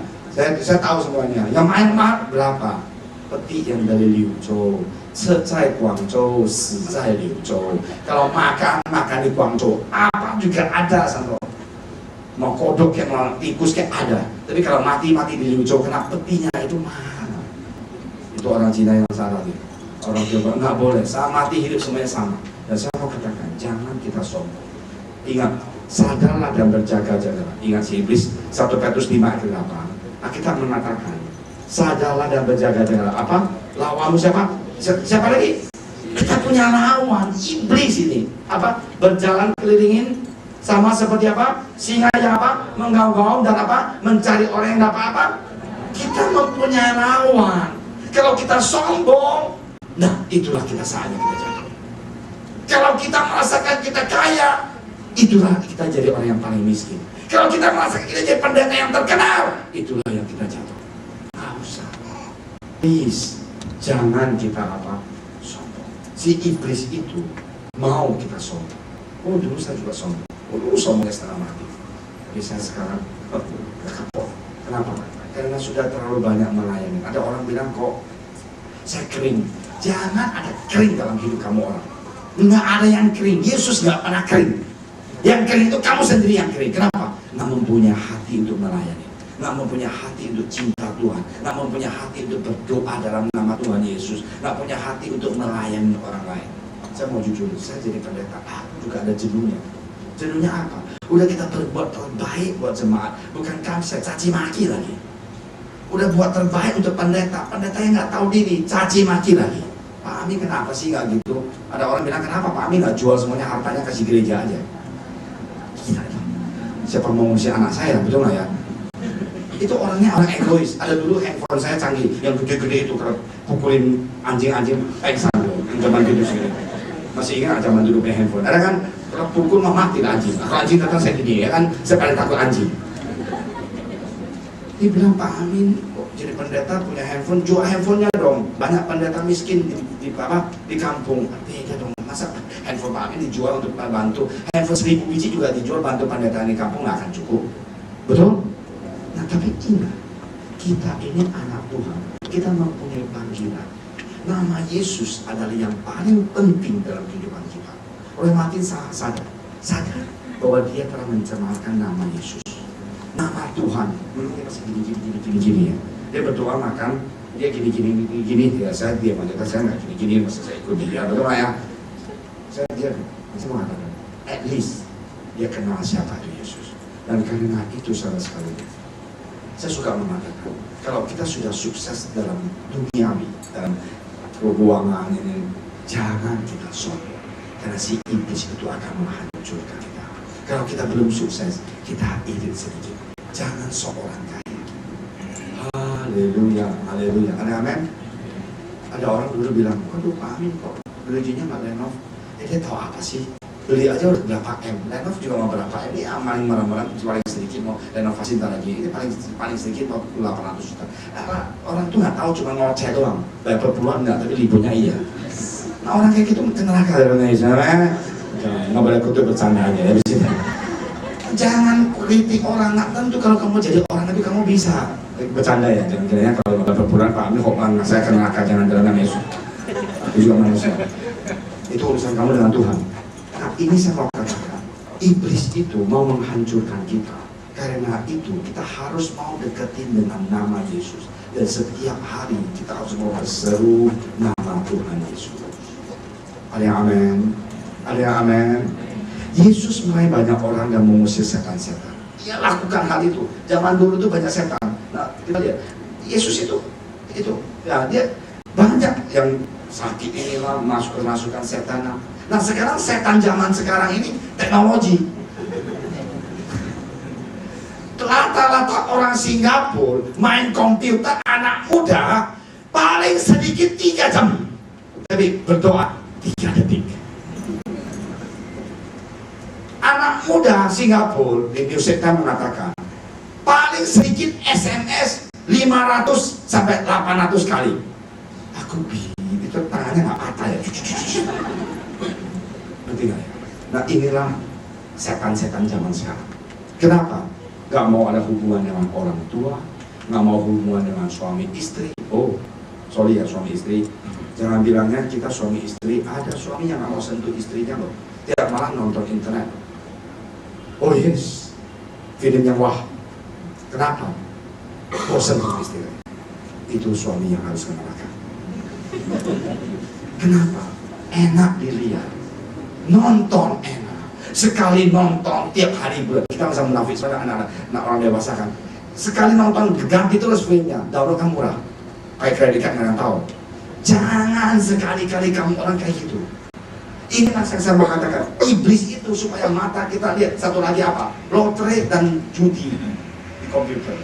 Saya tahu semuanya. Yang main mahal berapa? Peti yang dari Liuzhou, 在广州，死在柳州. Kalau makan di Guangzhou, apa juga ada sama. Mau kodok kayak mau tikus kayak ada. Tapi kalau mati di Liuzhou kena petinya itu mahal. Itu orang Cina yang salah nih. Orang Tiongkok nggak boleh. Sama mati hidup semuanya sama. Dan saya mau katakan, jangan kita sombong. Ingat, sadarlah dan berjaga-jaga. Ingat si iblis 1 Petrus 5 ayat 8. Kita mengatakan, sadarlah dan berjaga-jaga. Apa? Lawanmu siapa? Siapa lagi? Kita punya lawan, iblis ini. Apa? Berjalan kelilingin sama seperti apa? Singa yang apa? Menggaung-gaung dan apa? Mencari orang yang dapat apa? Kita mempunyai lawan. Kalau kita sombong, nah itulah kita saatnya kita jatuh. Kalau kita merasakan kita kaya, itulah kita jadi orang yang paling miskin. Kalau kita merasakan kita jadi pendeta yang terkenal, itulah yang kita jatuh. Nggak usah. Please, jangan kita apa? Sombong. Si iblis itu mau kita sombong. Oh dulu saya juga sombong. Oh dulu sombongnya setengah mati. Tapi saya sekarang kapok. Kenapa? Karena sudah terlalu banyak melayani. Ada orang bilang kok saya kering. Jangan ada kering dalam hidup kamu orang. Nggak ada yang kering. Yesus nggak pernah kering. Yang kering itu kamu sendiri yang kering. Kenapa? Nggak mempunyai hati untuk melayani. Nggak mempunyai hati untuk cinta Tuhan. Nggak mempunyai hati untuk berdoa dalam nama Tuhan Yesus. Nggak punya hati untuk melayani orang lain. Saya mau jujur, saya jadi pendeta. Aku juga ada jenuhnya. Jenuhnya apa? Udah kita berbuat terbaik buat jemaat. Bukan kamset, caci maki lagi. Udah buat terbaik untuk pendeta. Pendeta yang nggak tahu diri, caci maki lagi. Pak Amin kenapa sih nggak gitu? Ada orang bilang kenapa Pak Amin nggak jual semuanya hartanya kasih gereja aja? Gila, siapa mau ngusir anak saya, betul nggak ya? Itu orangnya orang egois. Ada dulu handphone saya canggih, yang gede-gede itu kalau pukulin anjing-anjing pengsan yang zaman dulu sini. Masih ingat zaman dulu punya handphone? Ada kan kalau pukul mau mati anjing. Kalau anjing datang saya gini ya kan, saya paling takut anjing. Dia bilang Pak Amin kok jadi pendeta punya handphone, jual handphonenya dong. Banyak pendeta miskin di kampung. Beda dong, masa handphone Pak Amin dijual untuk bantu? Handphone 1000 biji juga dijual bantu pendeta di kampung, nggak akan cukup. Betul? Nah tapi ingat, kita ini anak Tuhan. Kita mempunyai panggilan. Nama Yesus adalah yang paling penting dalam kehidupan kita. Oleh Martin sadar bahwa dia telah mencemarkan nama Yesus, nama Tuhan. Dia masih gini ya. Dia berdoa makan, dia gini ya, saya diam aja, saya nggak gini, masa saya ikut dia, betul ya? Dia masih mengatakan, at least dia kenal siapa itu Yesus. Dan karena itu salah sekali, saya suka mengatakan, kalau kita sudah sukses dalam duniawi, dalam keuangan ini, jangan kita sombong, karena si iblis itu akan menghancurkan kita. Kalau kita belum sukses, kita irit sedikit, jangan seorang kaya. Haleluya, haleluya, amin. Ada orang dulu bilang, waduh Pak Amin kok gajinya nggak renov, dia tahu apa sih? Beli aja udah berapa M, renov juga mau berapa M, ini paling murah-murah, paling sedikit mau renovasi ntar lagi, ini paling sedikit mau 800 juta. Nah, orang tuh nggak tahu, cuma ngoceh doang, bayar per bulan nggak, tapi liburnya iya. Nah orang kayak gitu ke neraka dalam Indonesia, nggak boleh kutu bercanda aja ya di sini. Jangan kritik orang, nggak tentu kalau kamu jadi orang itu kamu bisa bercanda ya, jangan kiranya kalau bayar per bulan Pak Amin kok saya ke neraka, jangan dalam Yesus. Itu juga manusia. Itu urusan kamu dengan Tuhan. Nah ini saya mau katakan, iblis itu mau menghancurkan kita. Karena itu kita harus mau deketin dengan nama Yesus. Dan setiap hari kita harus mau berseru nama Tuhan Yesus. Ada yang amin? Ada yang amin? Yesus mulai banyak orang yang mengusir setan-setan. Dia lakukan hal itu. Zaman dulu tuh banyak setan. Nah kita lihat, Yesus itu ya dia banyak yang sakit inilah, masukkan setan. Nah sekarang setan zaman sekarang ini teknologi. Rata-rata orang Singapura main komputer anak muda paling sedikit 3 jam, tapi berdoa 3 detik. Anak muda Singapura di New Zealand mengatakan paling sedikit SMS 500 sampai 800 kali. Aku itu tangannya nggak patah ya. Ngerti nggak ya? Nah inilah setan-setan zaman sekarang. Kenapa? Gak mau ada hubungan dengan orang tua, gak mau hubungan dengan suami istri. Oh, sorry ya suami istri. Jangan bilangnya kita suami istri. Ada suami yang gak mau sentuh istrinya loh. Dia malah nonton internet. Oh yes, film yang wah. Kenapa? Bosan sama istri. Itu suami yang harus kenalakan. Kenapa? Enak dilihat, nonton enak. Sekali nonton tiap hari bulan, kita bisa munafik sebenarnya anak orang dewasa kan. Sekali nonton ganti terus filmnya, download kan murah, pakai kredit card nggak tahu. Jangan sekali-kali kamu orang kayak gitu. Inilah yang saya mau katakan, iblis itu supaya mata kita lihat satu lagi apa? Lotre dan judi di komputer.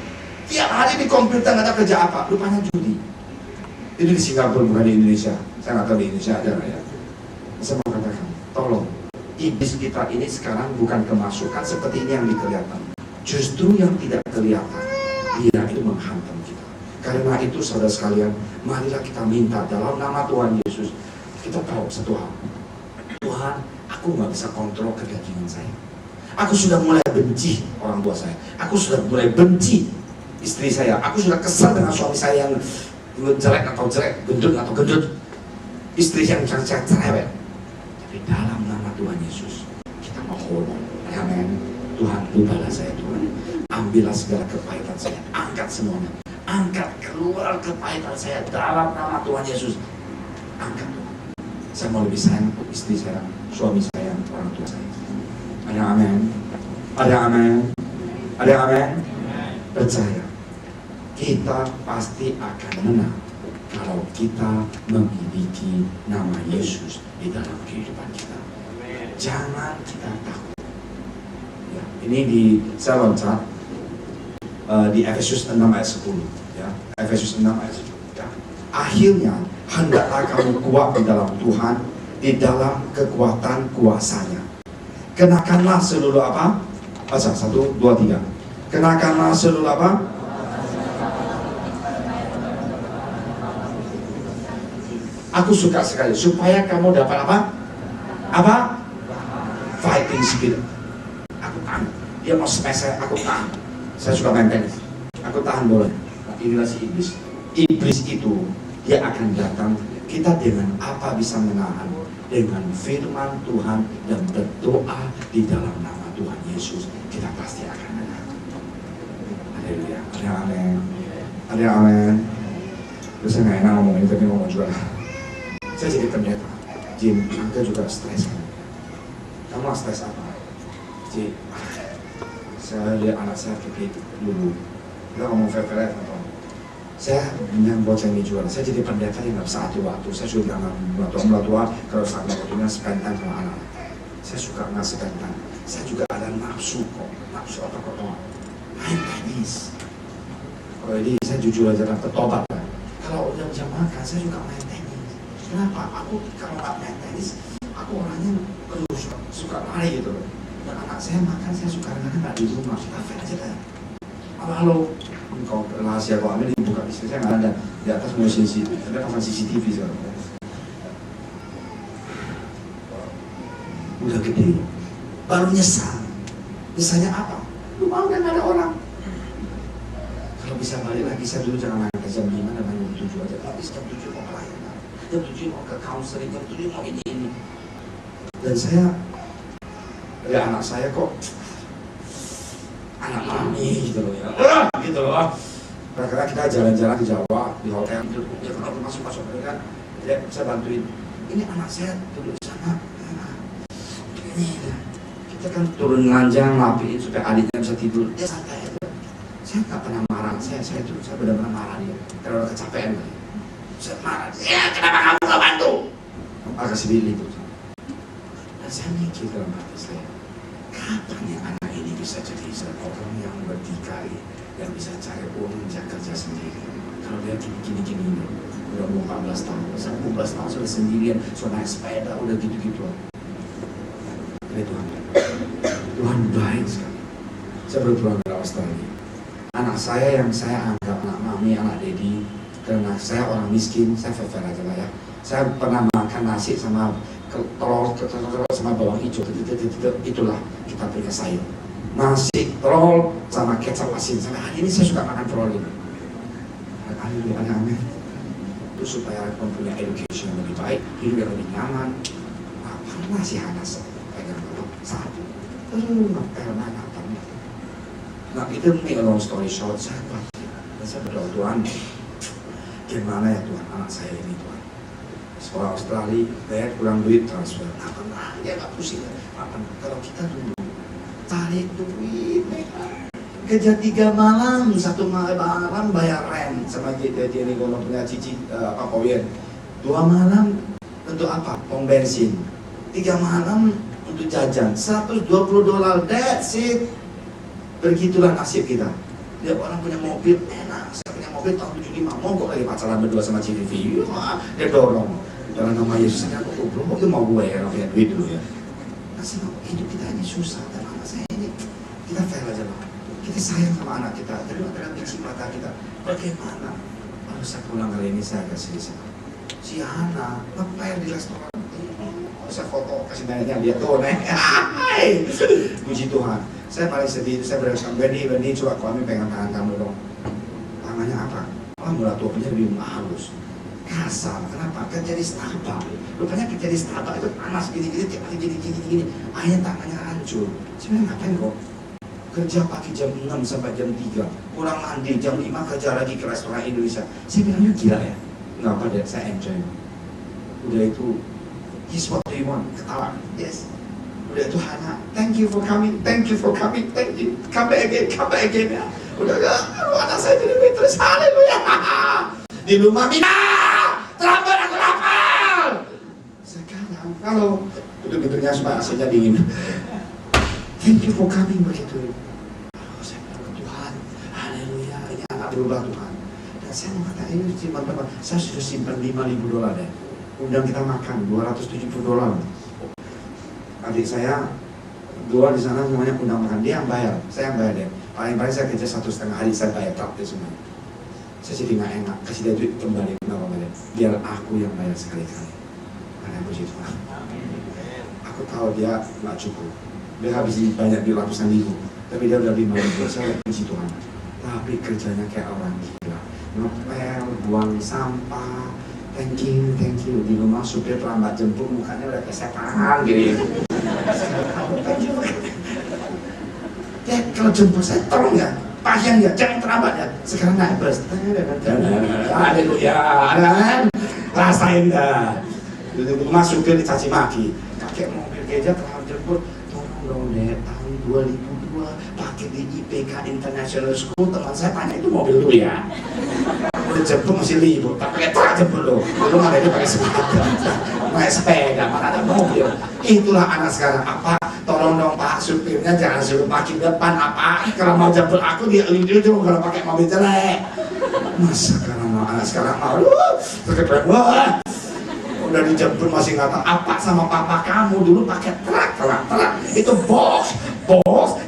Tiap hari di komputer nggak ada kerja apa, rupanya judi. Ini di Singapura bukan di Indonesia. Saya nggak tahu di Indonesia ada ya. Saya mau katakan, tolong. Iblis kita ini sekarang bukan kemasukan seperti ini yang dikelihatan. Justru yang tidak kelihatan, dia itu menghantam kita. Karena itu saudara sekalian, marilah kita minta dalam nama Tuhan Yesus. Kita tahu satu hal, Tuhan, aku nggak bisa kontrol kegajian saya. Aku sudah mulai benci orang tua saya. Aku sudah mulai benci istri saya. Aku sudah kesal dengan suami saya yang jelek atau jelek, gendut atau gendut. Istri yang cerewet. Tapi dalam nama Tuhan Yesus, kita mohon, amin. Tuhan, ubahlah saya Tuhan. Ambillah segala kepahitan saya, angkat semuanya. Angkat keluar kepahitan saya dalam nama Tuhan Yesus. Angkat Tuhan. Saya mau lebih sayang istri saya, suami saya, orang tua saya. Ada amin. Ada amin. Ada amin. Percaya, kita pasti akan menang kalau kita memiliki nama Yesus di dalam kehidupan kita. Jangan kita takut. Ya, ini saya loncat di Efesus 6 ayat 10. Ya, Efesus 6 ayat 10. Ya. Akhirnya hendaklah kamu kuat di dalam Tuhan, di dalam kekuatan kuasanya. Kenakanlah seluruh apa? Baca 1, 2, 3. Kenakanlah seluruh apa? Aku suka sekali supaya kamu dapat apa? Apa? Fighting spirit. Aku tahan. Dia mau smash saya, aku tahan. Saya suka main tenis. Aku tahan bola. Nah, inilah si iblis. Iblis itu dia akan datang Kita dengan apa bisa menahan? Dengan firman Tuhan dan berdoa di dalam nama Tuhan Yesus, kita pasti akan menang. Haleluya. Ada yang amin. Ada yang amin. Terus saya nggak enak ngomong ini, tapi ngomong juga. Saya jadi pendeta. Jim, Angga juga stres kan? Kamu stres apa? Jim, saya lihat anak saya pergi dulu. Kita ngomong fair-fair atau saya yang bocah ini jual. Saya jadi pendeta yang nggak bisa atur waktu. Saya sudah nggak tua. Kalau saat waktunya spend time sama anak. Saya suka nggak spend time. Saya juga ada nafsu kok. Nafsu apa kok? Main tenis. Kalau ini saya jujur aja kan bertobat. Kalau udah jam makan, saya juga main tenis. Kenapa? Aku kalau nggak main tenis, aku orangnya suka lari gitu. Dan anak saya makan, saya suka kadang-kadang nggak di rumah. Kita fair aja kan. Halo, kalau rahasia kok ambil dibuka di sini, saya nggak ada. Di atas mau CCTV, ada pasang CCTV sekarang. Udah gede, baru nyesal. Nyesalnya apa? Lu mau kan ada orang. Kalau bisa balik lagi, saya dulu jangan main ke jam 5 dan main jam 7 aja. Tapi jam 7 mau pelayanan, jam 7 mau ke counseling, jam 7 mau ini. Dan saya, ya anak saya kok anak mami gitu loh ya, gitu loh. Kadang-kadang kita jalan-jalan di Jawa, di hotel gitu, ya kalau masuk-masuk kan, ya saya bantuin. Ini anak saya duduk di sana, ini kita kan turun lanjang, lapiin supaya adiknya bisa tidur. Dia santai aja. Saya nggak pernah marah, saya benar-benar marah dia. Kalau kecapean, saya marah. Ya kenapa kamu nggak bantu? Agak sedih itu. Dan saya mikir dalam hati saya, kapan ya anak ini bisa jadi orang yang berdikari, yang bisa cari uang, bisa kerja sendiri. Kalau dia gini-gini, udah mau 14 tahun, 14 tahun sudah sendirian, sudah naik sepeda, udah gitu-gitu. Ya Tuhan baik sekali. Saya berpulang dari Australia. Anak saya yang saya anggap anak mami, anak dedi, karena saya orang miskin, saya fair aja lah ya. Saya pernah makan nasi sama telur sama bawang hijau, itulah kita punya sayur. Nasi, telur sama kecap asin. Sampai hari ini saya suka makan telur ini. Amin. Itu supaya mempunyai education yang lebih baik, hidup yang lebih nyaman. Apa masih Hanas pegang satu, ngepel mana apa? Nah itu make a long story short, saya khawatir. Dan saya berdoa, Tuhan, gimana ya Tuhan anak saya ini Tuhan? Sekolah Australia, bayar kurang duit transfer. Apa lah, dia nggak pusing. Apa? Kalau kita dulu tarik duit, kerja 3 malam, 1 malam bayar rent sama dia nih kalau punya cici apa koyen. 2 malam untuk apa? Pom bensin. 3 malam untuk jajan. $120, that's it. Begitulah nasib kita. Dia orang punya mobil enak, saya punya mobil tahun 75, mogok lagi pacaran berdua sama CVV. Dia dorong. Dalam nama Yesus saya aku goblok, itu mau gue ya, punya duit dulu ya. Nasib hidup kita ini susah dan anak saya ini kita fair aja lah. Kita sayang sama anak kita, tapi dalam biji mata kita. Bagaimana? Lalu saya pulang kali ini saya agak sedih sama si Hana, ngepel di restoran. Saya foto kasih nanya lihat tuh nih. Puji Tuhan. Saya paling sedih itu saya berkata, Benny coba kami pengen tangan kamu dong. Tangannya apa? Oh mula tuanya lebih halus, kasar. Kenapa? Kan jadi Starbucks. Rupanya jadi Starbucks itu panas gini-gini, tiap hari gini-gini. Akhirnya tangannya hancur. Sebenarnya ngapain kok? Kerja pagi jam 6 sampai jam 3, pulang mandi jam 5 kerja lagi ke restoran Indonesia. Saya bilang yuk gila ya. Nggak apa deh, saya enjoy. Udah itu, here's what do you want? Ketawa, yes. Udah itu Hana, thank you for coming, thank you, come back again ya. Udah gak, anak saya jadi waitress, haleluya. Di rumah Mina, terlambat aku lapar. Sekarang, kalau betul-betulnya supaya AC-nya dingin. Thank you for coming begitu. Lalu saya bilang Tuhan, haleluya, ini anak berubah Tuhan. Dan saya mau kata ini teman-teman, saya sudah simpan $5,000 deh. Undang kita makan, $270. Adik saya dua di sana semuanya undang makan, dia yang bayar, saya yang bayar deh. Paling-paling saya kerja 1,5 hari saya bayar praktis semua. Saya jadi nggak enak, kasih dia duit kembali, kenapa bayar? Biar aku yang bayar sekali-kali. Karena puji Tuhan. Aku tahu dia nggak cukup, dia habis banyak di ratusan ribu, tapi dia udah 5,000. Saya puji Tuhan. Tapi kerjanya kayak orang gila, ngepel, buang sampah, thank you. Di rumah supir terlambat jemput, mukanya udah kayak setan gitu. Dad, kalau jemput saya tolong ya, pasien ya, jangan terlambat ya. Sekarang naik bus. Haleluya, kan? Rasain dah. Di rumah supir dicaci maki. Kakek mobil gereja terlambat jemput. Tolong dong Dad, tahun 2002 pakai di IPK International School, teman saya tanya itu mobil lu ya. Udah jemput masih libur, tak pakai tak jemput lo. Dulu mana itu pakai sepeda, pakai sepeda, mana ada mobil. Itulah anak sekarang. Apa? Tolong dong Pak supirnya jangan suruh pakai depan apa? Kalau mau jemput aku dia ujung kalau pakai mobil jelek. Masa sekarang anak sekarang malu, terkejut. Wah, udah dijemput masih nggak tahu apa sama papa kamu dulu pakai truk itu box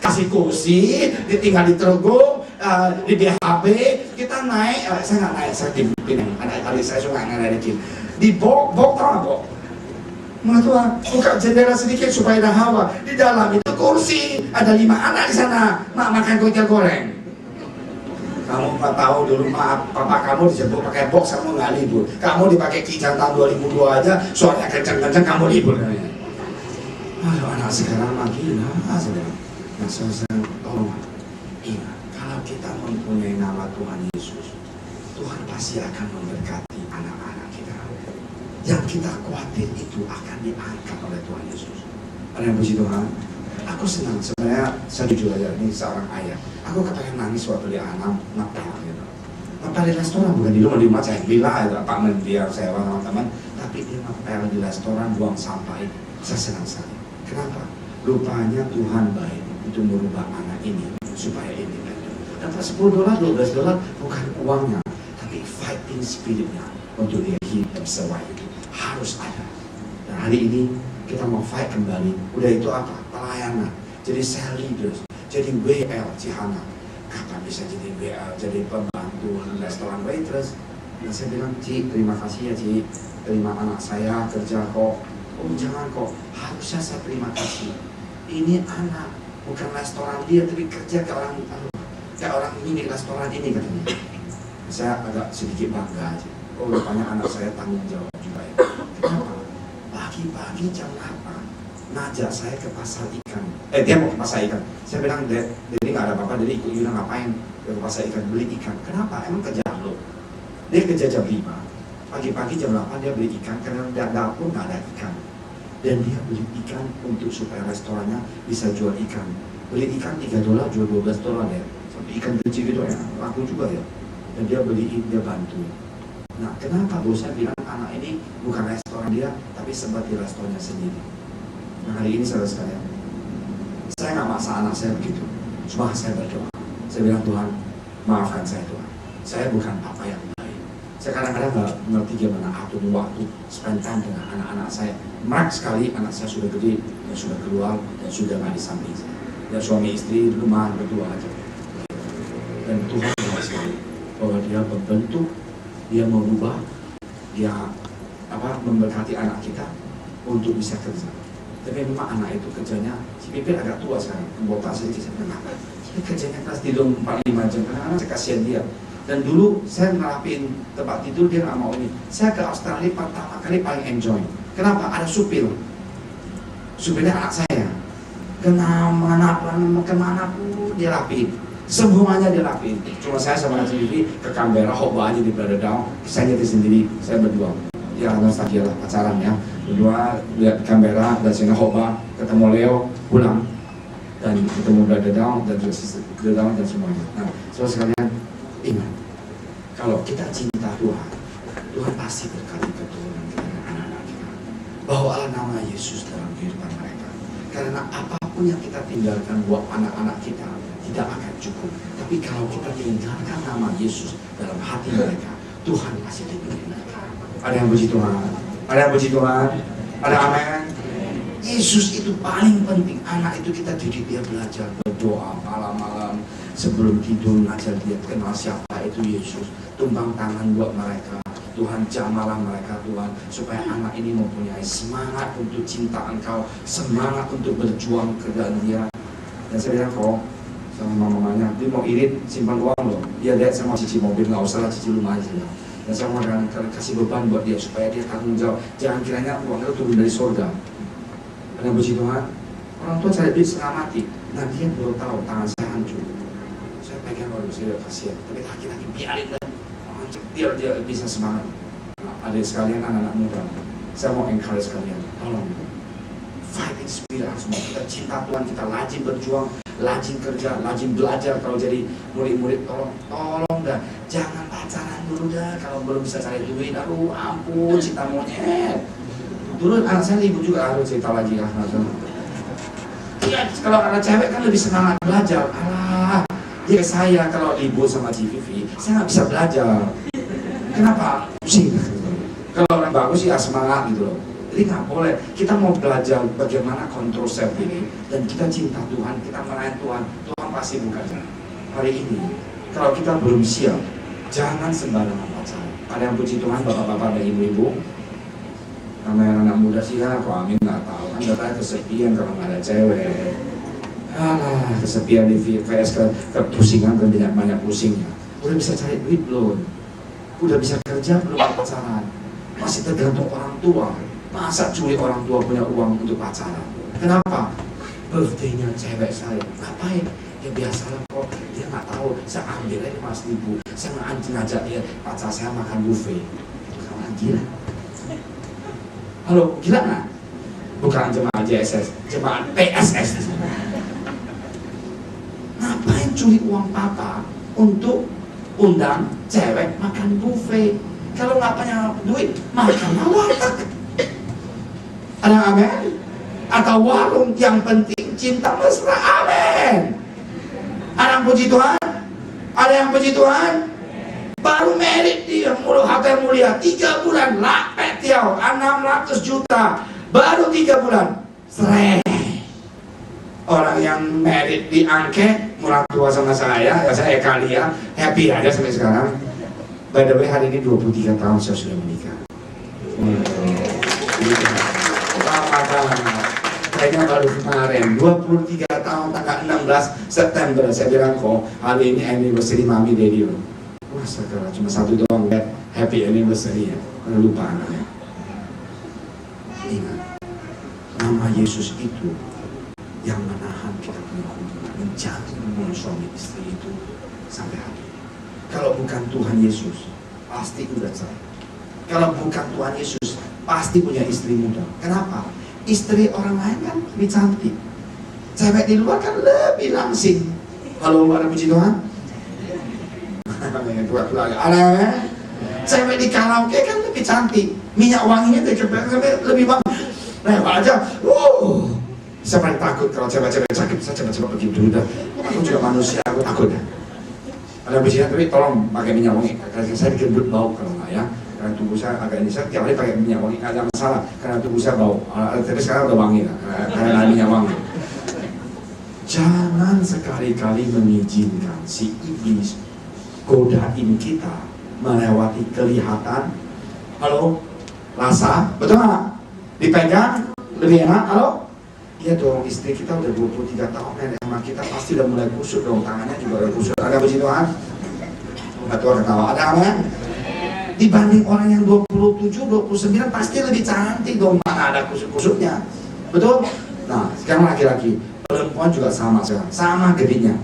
kasih kursi ditinggal di Terogong di DHB kita naik saya nggak naik saya dipinang ada kali saya suka nggak di box tahu nggak box Tuhan buka jendela sedikit supaya ada hawa di dalam itu kursi ada 5 anak di sana makan kue goreng. Kamu 4 tahun dulu maaf, papa kamu dijemput pakai box, kamu nggak libur. Kamu dipakai Kijang tahun 2002 aja, suaranya kenceng-kenceng, kamu libur. Aduh, anak sekarang lagi, nah saudara, tolong ingat, kalau kita mempunyai nama Tuhan Yesus, Tuhan pasti akan memberkati anak-anak kita. Yang kita khawatir itu akan diangkat oleh Tuhan Yesus. Ada yang puji Tuhan? Aku senang, sebenarnya saya jujur aja, ini seorang ayah. Aku kepengen nangis waktu dia anak ngepel gitu. Ngepel di restoran, bukan di rumah saya bila itu apartemen dia sewa sama teman, tapi dia ngepel di restoran buang sampah. Saya senang sekali. Kenapa? Rupanya Tuhan baik itu merubah anak ini supaya independen. Dapat $10, $12 bukan uangnya, tapi fighting spiritnya untuk dia hidup sewa itu harus ada. Dan hari ini kita mau fight kembali. Udah itu apa? Pelayanan. Jadi sales leaders, jadi WL Cihana. Kapan bisa jadi WL, jadi pembantu restoran waitress? Nah saya bilang, Ci, terima kasih ya Ci, terima anak saya kerja kok. Oh jangan kok, harusnya saya terima kasih. Ini anak, bukan restoran dia, tapi kerja ke orang ini restoran ini katanya. Saya agak sedikit bangga aja. Oh rupanya anak saya tanggung jawab juga ya. Kenapa? Pagi-pagi jam 8 ngajak saya ke pasar ikan. Dia mau ke pasar ikan. Saya bilang, Dad, jadi nggak ada apa-apa, jadi ikut Yuna ngapain ke pasar ikan, beli ikan. Kenapa? Emang kerja lo? Dia kerja jam 5. Pagi-pagi jam 8 dia beli ikan, karena di dapur nggak ada ikan. Dan dia beli ikan untuk supaya restorannya bisa jual ikan. Beli ikan $3, jual $12 ya. Sampai ikan kecil gitu ya, laku juga ya. Dan dia beliin, dia bantu. Nah, kenapa bos saya bilang anak ini bukan restoran dia, tapi seperti restorannya sendiri. Nah, hari ini saudara sekalian, saya nggak maksa anak saya begitu. Cuma saya berdoa. Saya bilang, Tuhan, maafkan saya Tuhan. Saya bukan papa yang baik. Saya kadang-kadang nggak mengerti gimana atur waktu spend time dengan anak-anak saya. Mark sekali anak saya sudah gede, dan sudah keluar, dan sudah nggak di samping saya. Dan suami istri di rumah berdua aja. Dan Tuhan baik sekali bahwa dia membentuk, dia merubah, dia memberkati anak kita untuk bisa kerja. Tapi memang anak itu kerjanya, si Pipit agak tua sekarang, botak sedikit. Saya bilang, kenapa? Dia kerjanya keras tidur 4-5 jam, karena saya kasihan dia. Dan dulu saya ngerapin tempat tidur, dia nggak mau ini. Saya ke Australia pertama kali paling enjoy. Kenapa? Ada supir. Supirnya anak saya. Kemana pun dia rapiin. Semuanya dia rapiin. Cuma saya sama sendiri ke Canberra, hoba aja di Braddell. Saya nyetir sendiri, saya berdua. Ya nostalgia lah, pacaran ya. Berdua lihat Canberra, dan sini hoba, ketemu Leo, pulang. Dan ketemu Braddell, dan semuanya. Nah, saudara sekalian, ingat, kalau kita cinta Tuhan, Tuhan pasti berkati keturunan kita dan anak-anak kita. Bawalah nama Yesus dalam kehidupan mereka. Karena apapun yang kita tinggalkan buat anak-anak kita tidak akan cukup. Tapi kalau kita tinggalkan nama Yesus dalam hati mereka, Tuhan pasti diberi mereka. Ada yang puji Tuhan? Ada yang puji Tuhan? Ada amin? Yesus itu paling penting. Anak itu kita didik dia belajar berdoa malam-malam sebelum tidur, ngajar dia kenal siapa itu Yesus. Tumbang tangan buat mereka. Tuhan jamalah mereka Tuhan, supaya anak ini mempunyai semangat untuk cinta Engkau, semangat untuk berjuang kerjaan dia. Dan saya bilang kok sama mamanya, dia mau irit simpan uang loh. Dia lihat sama cici mobil, nggak usah lah cici rumah aja. Dan saya mau kasih beban buat dia supaya dia tanggung jawab. Jangan kiranya uang itu turun dari surga. Karena puji Tuhan, orang tua cari duit setengah mati. Nah dia baru tahu tangan saya hancur. Saya pegang orang saya kasihan. Tapi laki-laki biarin dan biar dia bisa semangat. Nah, adik sekalian, anak-anak muda, saya mau encourage kalian. Tolong, fighting spirit semua. Kita cinta Tuhan, kita rajin berjuang, rajin kerja, rajin belajar. Kalau jadi murid-murid, tolong dah, jangan pacaran dulu dah. Kalau belum bisa cari duit, aduh ampun, cinta monyet. Dulu anak saya ibu juga harus cerita lagi lah. Ya, kalau anak cewek kan lebih semangat belajar. Alah, dia saya kalau ibu sama GVV, saya nggak bisa belajar. Kenapa? Pusing. Kalau orang bagus sih ya semangat gitu loh. Jadi nggak boleh. Kita mau belajar bagaimana kontrol self ini, dan kita cinta Tuhan, kita melayani Tuhan. Tuhan pasti buka. Hari ini, kalau kita belum siap, jangan sembarangan pacaran. Ada yang puji Tuhan, bapak-bapak dan ibu-ibu. Namanya anak muda sih ya, kok Amin nggak tahu kan katanya kesepian kalau nggak ada cewek. Alah, kesepian di VS kepusingan dan banyak pusingnya. Udah bisa cari duit belum? Udah bisa kerja belum pacaran? Masih tergantung orang tua. Masa curi orang tua punya uang untuk pacaran? Kenapa? Birthday-nya cewek saya, ngapain? Ya biasalah kok, dia nggak tahu. Saya ambil aja Rp5.000. Saya ngajak dia, pacar saya makan buffet. Kamu gila? Halo, gila nggak? Bukan jemaat JSS, jemaat PSS. Ngapain curi uang papa untuk undang cewek makan buffet? Kalau nggak punya duit, makanlah warteg. Ada amin? Atau warung, yang penting cinta mesra, amin. Ada yang puji Tuhan? Ada yang puji Tuhan? Baru merit dia, mulut hati mulia, 3 bulan, lapet tiaw, 600 juta, baru 3 bulan, serai. Orang yang merit di angket, mulai tua sama saya Kalia, happy aja sampai sekarang. By the way, hari ini 23 tahun saya sudah menikah. Kayaknya baru kemarin, 23 tahun, tanggal 16 September, saya bilang kok, hari ini anniversary Mami Daddy. Wah, sekarang cuma 1 doang, happy anniversary ya, karena lupa anaknya. Ingat, nama Yesus itu yang menahan kita punya hubungan, menjamin hubungan suami istri itu sampai hari ini. Kalau bukan Tuhan Yesus, pasti udah cerai. Kalau bukan Tuhan Yesus, pasti punya istri muda. Kenapa? Istri orang lain kan lebih cantik, cewek di luar kan lebih langsing. Kalau ada puji Tuhan, ada cewek di karaoke kan lebih cantik, minyak wanginya lebih wangi. Nah aja, saya paling takut kalau cewek-cewek sakit, saya coba-coba pergi dulu dah. Aku juga manusia, aku takut dah. Ada puji Tuhan, tapi tolong pakai minyak wangi. Saya dikendut bau kalau nggak ya. Karena tubuh saya agak ini, saya tiap hari pakai minyak wangi, nggak ada masalah. Karena tubuh saya bau, tapi sekarang udah wangi lah, karena ada minyak wangi. Jangan sekali-kali mengizinkan si iblis godain kita melewati kelihatan. Halo, rasa, betul nggak? Dipegang lebih enak, halo? Iya dong, istri kita udah 23 tahun nenek sama kita, pasti udah mulai kusut dong, tangannya juga udah kusut. Ada puji Tuhan? Nggak tua ketawa, ada amin? Dibanding orang yang 27, 29 pasti lebih cantik dong, mana ada kusut-kusutnya, betul? Nah, sekarang laki-laki, perempuan juga sama sekarang, sama gedenya.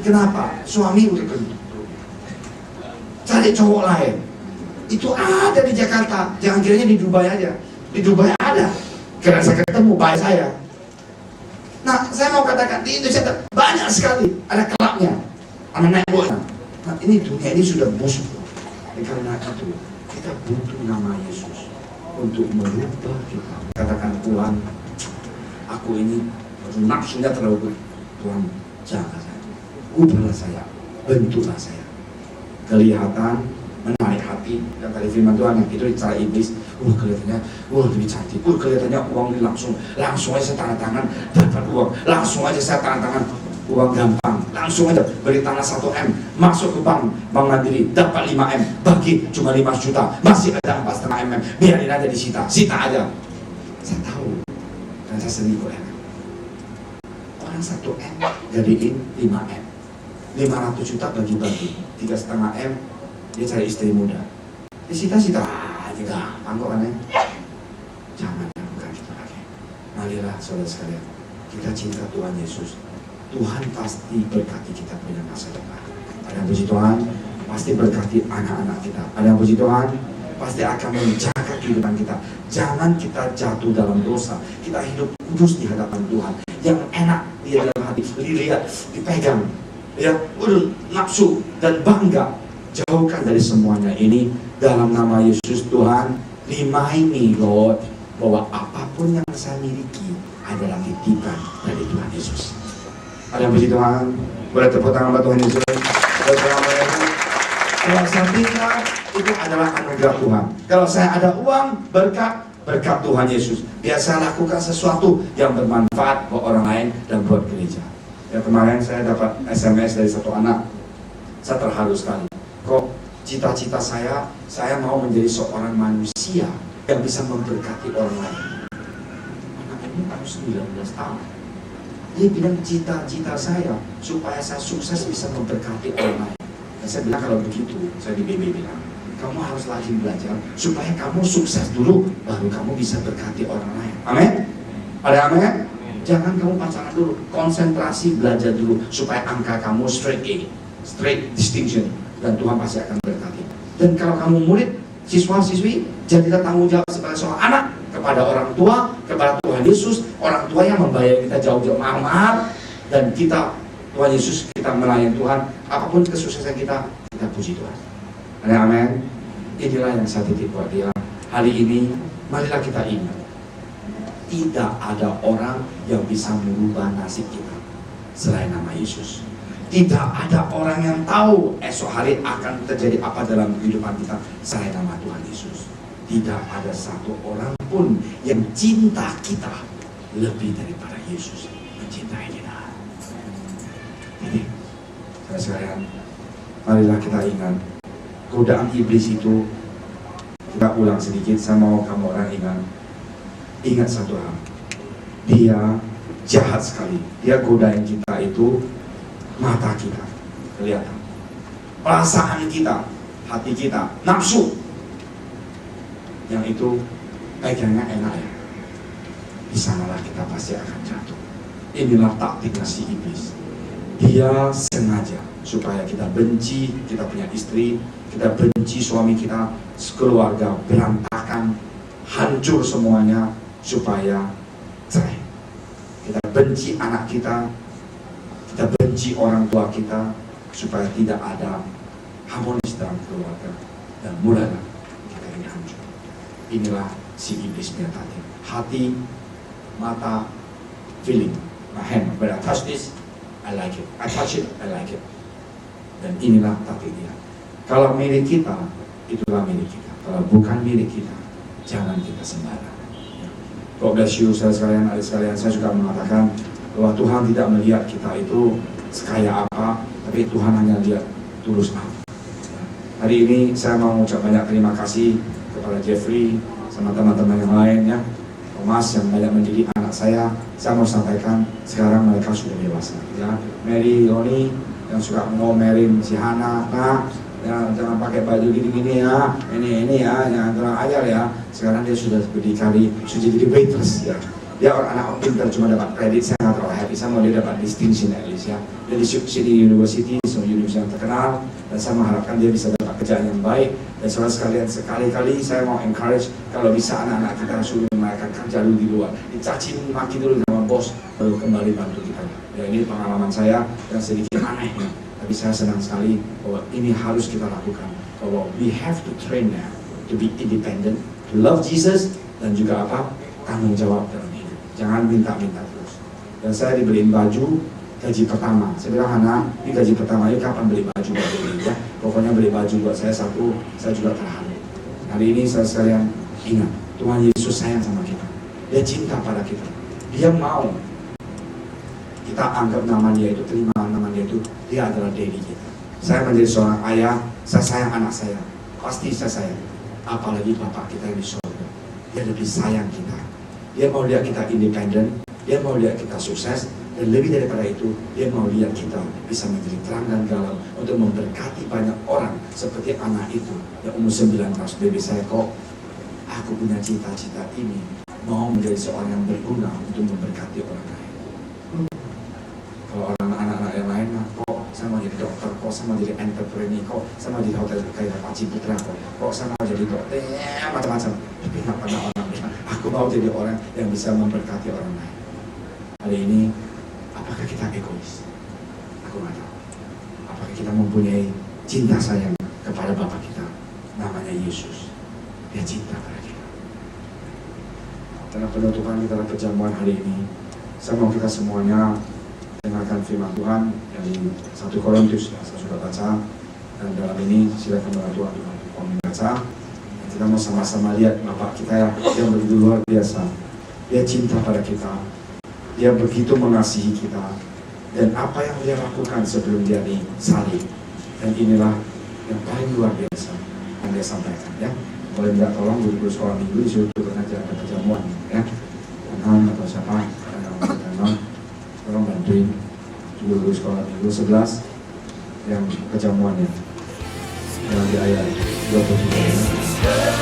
Kenapa? Suami udah gendut, cari cowok lain. Itu ada di Jakarta, jangan kiranya di Dubai aja. Di Dubai ada, karena saya ketemu bayi saya. Nah, saya mau katakan di Indonesia banyak sekali, ada klubnya, ada networknya. Nah, ini dunia ini sudah busuk. Karena itu kita butuh nama Yesus untuk merubah kita. Katakan Tuhan, aku ini nafsunya terlalu kuat. Tuhan, jaga saya, ubahlah saya, bentuklah saya. Kelihatan, menarik hati. Dan tadi firman Tuhan yang itu cara iblis, kelihatannya, lebih cantik. Kelihatannya uang ini langsung aja saya tanda tangan dapat uang. Langsung aja saya tanda tangan uang gampang. Langsung aja beri tanah 1M, masuk ke bank Mandiri, dapat 5M, bagi cuma 5 juta, masih ada 4,5 M, biarin aja disita, sita aja. Saya tahu, dan saya selingkuh ya. Orang 1M jadiin 5M, 500 juta bagi-bagi, 3,5 M dia cari istri muda. Dia cita-cita aja gampang kok aneh. Jangan lakukan itu lagi. Marilah saudara sekalian, kita cinta Tuhan Yesus. Tuhan pasti berkati kita punya masa depan. Ada yang puji Tuhan, pasti berkati anak-anak kita. Ada yang puji Tuhan, pasti akan menjaga kehidupan kita. Jangan kita jatuh dalam dosa. Kita hidup kudus di hadapan Tuhan. Yang enak di dalam hati, dilihat, dipegang, ya, udah nafsu dan bangga. Jauhkan dari semuanya ini dalam nama Yesus. Tuhan, remind me Lord, bahwa apapun yang saya miliki adalah titipan dari Tuhan Yesus. Ada yang puji Tuhan, boleh tepuk tangan buat Tuhan Yesus. Kalau saya tinggal, itu adalah anugerah Tuhan. Kalau saya ada uang, berkat Tuhan Yesus. Biar saya lakukan sesuatu yang bermanfaat buat orang lain dan buat gereja. Ya, kemarin saya dapat SMS dari satu anak. Saya terharu sekali. Kok cita-cita saya mau menjadi seorang manusia yang bisa memberkati orang lain. Anak ini baru 19 tahun. Dia bilang cita-cita saya supaya saya sukses bisa memberkati orang lain. Dan saya bilang kalau begitu, saya di BB bilang, kamu harus rajin belajar supaya kamu sukses dulu, baru kamu bisa berkati orang lain. Amin? Ada amin? Jangan kamu pacaran dulu, konsentrasi belajar dulu supaya angka kamu straight A, straight distinction, dan Tuhan pasti akan berkati. Dan kalau kamu murid, siswa-siswi, jadilah tanggung jawab sebagai seorang anak kepada orang tua, kepada Tuhan Yesus, orang tua yang membayar kita jauh-jauh mahal, dan kita, Tuhan Yesus, kita melayani Tuhan, apapun kesuksesan kita puji Tuhan. Ada amin? Inilah yang saya titip buat dia. Hari ini, marilah kita ingat, tidak ada orang yang bisa merubah nasib kita selain nama Yesus. Tidak ada orang yang tahu esok hari akan terjadi apa dalam kehidupan kita selain nama Tuhan Yesus. Tidak ada satu orang pun yang cinta kita lebih daripada Yesus mencintai kita. Jadi, saudara sekalian, marilah kita ingat, godaan iblis itu, kita ulang sedikit, saya mau kamu orang ingat satu hal. Dia jahat sekali. Dia godain kita itu mata kita, kelihatan. Perasaan kita, hati kita, nafsu. Yang itu pegangnya enak ya. Di sanalah kita pasti akan jatuh. Inilah taktiknya si iblis. Dia sengaja supaya kita benci, kita punya istri, kita benci suami kita, keluarga berantakan, hancur semuanya, supaya cerai. Kita benci anak kita benci orang tua kita, supaya tidak ada harmonis dalam keluarga, dan mulailah kita ini hancur. Inilah si iblis punya taktik. Hati, mata, feeling, my hand, when I touch this, I like it, I touch it, I like it. Dan inilah taktik dia. Kalau milik kita, itulah milik kita. Kalau bukan milik kita, jangan kita sembarang. God bless you, saudara sekalian, adik sekalian. Saya juga mengatakan bahwa Tuhan tidak melihat kita itu sekaya apa, tapi Tuhan hanya lihat tulus apa. Hari ini saya mau mengucap banyak terima kasih kepada Jeffrey sama teman-teman yang lain ya, Thomas yang banyak mendidik anak saya. Saya mau sampaikan sekarang mereka sudah dewasa ya. Mary, Roni yang suka ngomelin si Hana, nah jangan pakai baju gini-gini ya, ini ya, jangan terlalu ajar ya. Sekarang dia sudah berdikari, sudah jadi waitress ya. Dia orang anak pintar cuma dapat kredit, saya nggak terlalu happy. Saya mau dia dapat distinction at least ya. Dia di City University, universitas yang terkenal, dan saya mengharapkan dia bisa dapat kerjaan yang baik. Dan saudara sekalian, sekali-kali saya mau encourage kalau bisa anak-anak kita suruh mereka kerja dulu di luar, dicaci maki dulu sama bos, baru kembali bantu kita. Ya, ini pengalaman saya yang sedikit aneh ya. Tapi saya senang sekali bahwa ini harus kita lakukan. Bahwa we have to train them to be independent, to love Jesus, dan juga apa? Tanggung jawab dalam hidup. Jangan minta-minta terus. Dan saya dibeliin baju gaji pertama. Saya bilang, Hana, ini gaji pertama, yuk kapan beli baju buat beli ya? Pokoknya beli baju buat saya satu, saya juga terharu. Hari ini saya sekalian ingat, Tuhan Yesus sayang sama kita. Dia cinta pada kita. Dia mau kita anggap nama dia itu, terima nama dia itu, dia adalah daddy kita. Saya menjadi seorang ayah, saya sayang anak saya. Pasti saya sayang. Apalagi Bapak kita yang di surga. Dia lebih sayang kita. Dia mau lihat kita independen, dia mau lihat kita sukses, dan Dan lebih daripada itu, dia mau lihat kita bisa menjadi terang dan galau untuk memberkati banyak orang seperti anak itu yang umur 19. Baby saya, kok aku punya cita-cita ini, mau menjadi seorang yang berguna untuk memberkati orang lain. Kalau orang anak-anak yang lain, kok saya mau jadi dokter, kok saya mau jadi entrepreneur, kok saya mau jadi hotel kayak Pak Ciputra, kok saya mau jadi dokter, macam-macam. Tapi nggak pernah orang bilang, aku mau jadi orang yang bisa memberkati orang lain. Hari ini, apakah kita egois? Aku nggak tahu. Apakah kita mempunyai cinta sayang kepada Bapa kita, namanya Yesus. Dia cinta pada kita. Dalam penutupan kita dalam perjamuan hari ini, saya mau kita semuanya dengarkan firman Tuhan yang di 1 Korintus yang saya sudah baca. Dan dalam ini silakan bantu Tuhan membaca. Kita mau sama-sama lihat Bapak kita yang begitu luar biasa. Dia cinta pada kita. Dia begitu mengasihi kita. Dan apa yang dia lakukan sebelum dia disalib. Dan inilah yang paling luar biasa yang dia sampaikan, ya. Boleh minta tolong guru sekolah minggu disuruh turun aja ada perjamuan, ya. Anak atau siapa yang tolong bantuin guru sekolah minggu 11 yang perjamuannya yang di ayat 23.